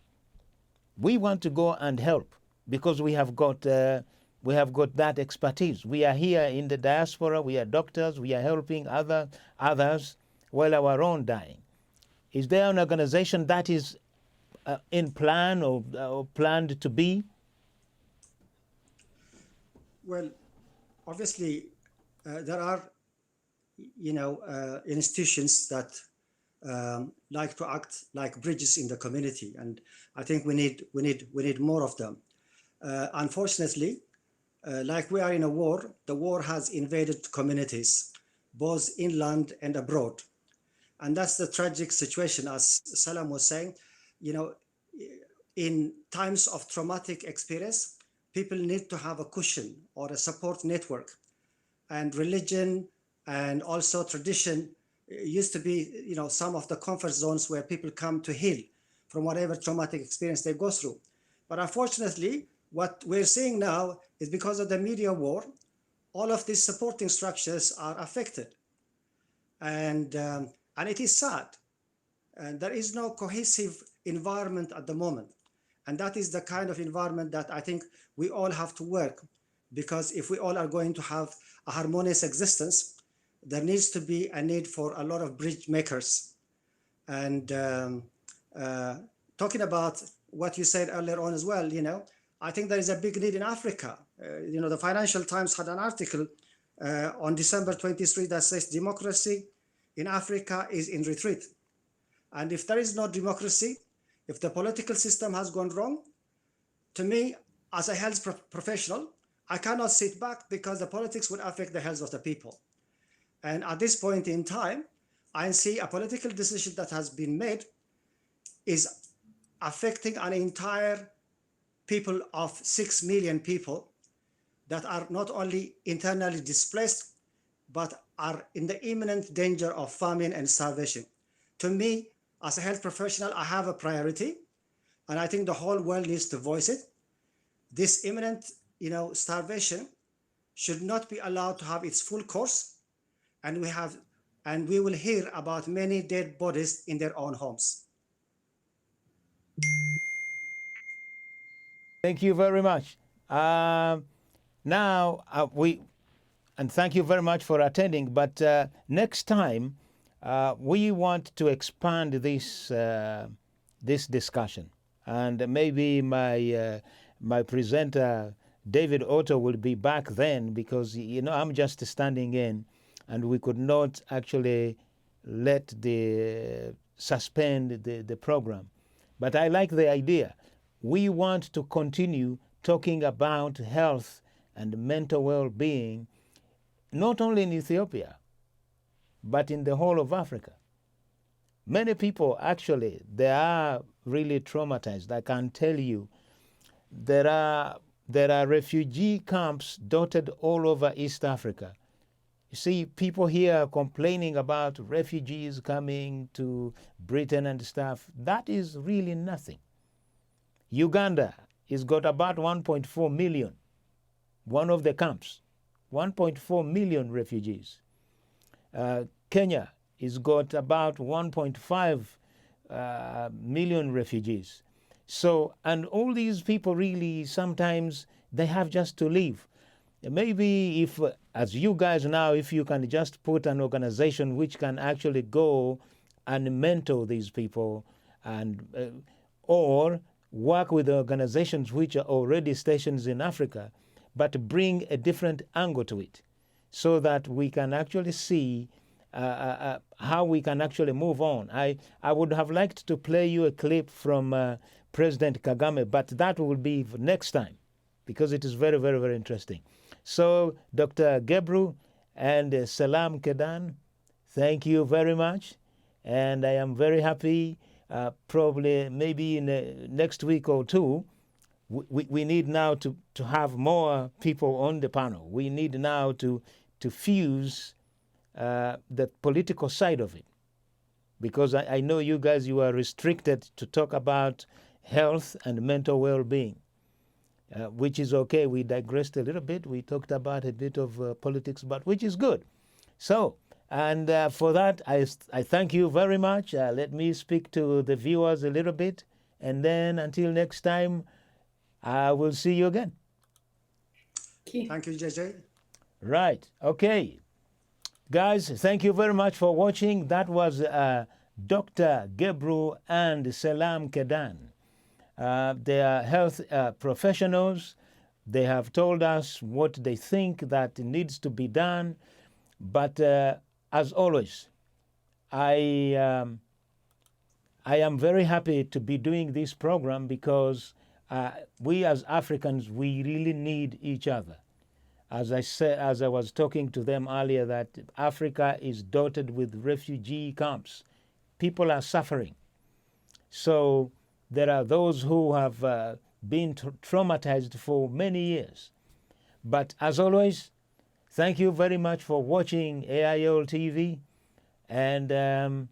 We want to go and help because we have got that expertise. We are here in the diaspora, we are doctors, we are helping others while our own dying. Is there an organization that is in plan or planned to be? Well, obviously, there are, institutions that like to act like bridges in the community, and I think we need more of them. Unfortunately, like we are in a war, the war has invaded communities, both inland and abroad. And that's the tragic situation, as Salam was saying. In times of traumatic experience, people need to have a cushion or a support network. And religion and also tradition used to be, some of the comfort zones where people come to heal from whatever traumatic experience they go through. But unfortunately, what we're seeing now is because of the media war, all of these supporting structures are affected. And it is sad. And there is no cohesive environment at the moment. And that is the kind of environment that I think we all have to work, because if we all are going to have a harmonious existence, there needs to be a need for a lot of bridge makers. And talking about what you said earlier on as well, I think there is a big need in Africa. The Financial Times had an article on December 23 that says democracy in Africa is in retreat. And if there is no democracy, if the political system has gone wrong, to me, as a health professional, I cannot sit back because the politics would affect the health of the people. And at this point in time, I see a political decision that has been made is affecting an entire people of 6 million people that are not only internally displaced, but are in the imminent danger of famine and starvation. To me, as a health professional, I have a priority, and I think the whole world needs to voice it. This imminent, starvation should not be allowed to have its full course, and we will hear about many dead bodies in their own homes. Thank you very much. Now and thank you very much for attending. But next time, we want to expand this discussion, and maybe my presenter David Otto will be back then, because I'm just standing in, and we could not actually suspend the program. But I like the idea. We want to continue talking about health and mental well-being, not only in Ethiopia, but in the whole of Africa. Many people, actually, they are really traumatized. I can tell you, there are refugee camps dotted all over East Africa. You see, people here are complaining about refugees coming to Britain and stuff. That is really nothing. Uganda has got about 1.4 million, one of the camps, 1.4 million refugees. Kenya has got about 1.5 million refugees. So, and all these people really, sometimes they have just to leave. Maybe if, as you guys now, if you can just put an organization which can actually go and mentor these people, and or work with organizations which are already stationed in Africa, but bring a different angle to it, so that we can actually see how we can actually move on. I would have liked to play you a clip from President Kagame, but that will be next time, because it is very, very, very interesting. So, Dr. Gebru and Selam Kedan, thank you very much. And I am very happy, probably maybe in the next week or two, we need now to have more people on the panel. We need now to fuse the political side of it. Because I know you guys, you are restricted to talk about health and mental well-being, which is okay. We digressed a little bit. We talked about a bit of politics, but which is good. So, and for that, I thank you very much. Let me speak to the viewers a little bit. And then until next time, I will see you again. Thank you, JJ. Right. Okay. Guys, thank you very much for watching. That was Dr. Gebru and Selam Kedan. They are health professionals. They have told us what they think that needs to be done. But as always, I am very happy to be doing this program because we as Africans, we really need each other. As I said, as I was talking to them earlier, that Africa is dotted with refugee camps. People are suffering. So there are those who have been traumatized for many years. But as always, thank you very much for watching AIL TV. And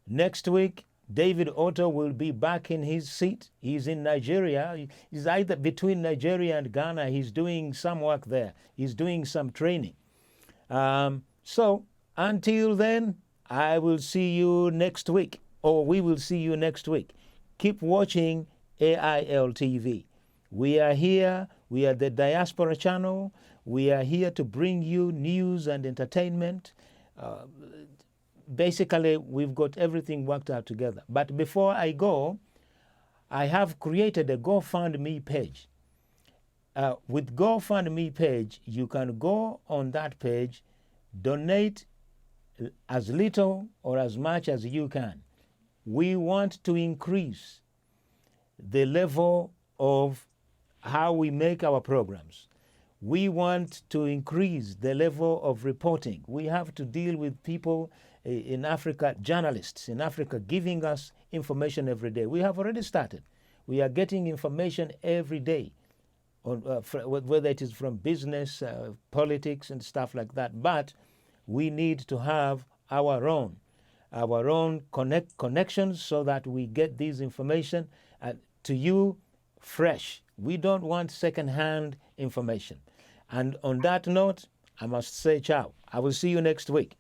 next week, David Otto will be back in his seat. He's in Nigeria. He's either between Nigeria and Ghana. He's doing some work there. He's doing some training. So until then, I will see you next week, or we will see you next week. Keep watching AIL TV. We are here. We are the Diaspora Channel. We are here to bring you news and entertainment. Basically, we've got everything worked out together. But before I go, I have created a GoFundMe page. With GoFundMe page, you can go on that page, donate as little or as much as you can. We want to increase the level of how we make our programs. We want to increase the level of reporting. We have to deal with people in Africa, journalists in Africa, giving us information every day. We have already started. We are getting information every day, on, whether it is from business, politics, and stuff like that. But we need to have our own connections so that we get this information to you fresh. We don't want second-hand information. And on that note, I must say ciao. I will see you next week.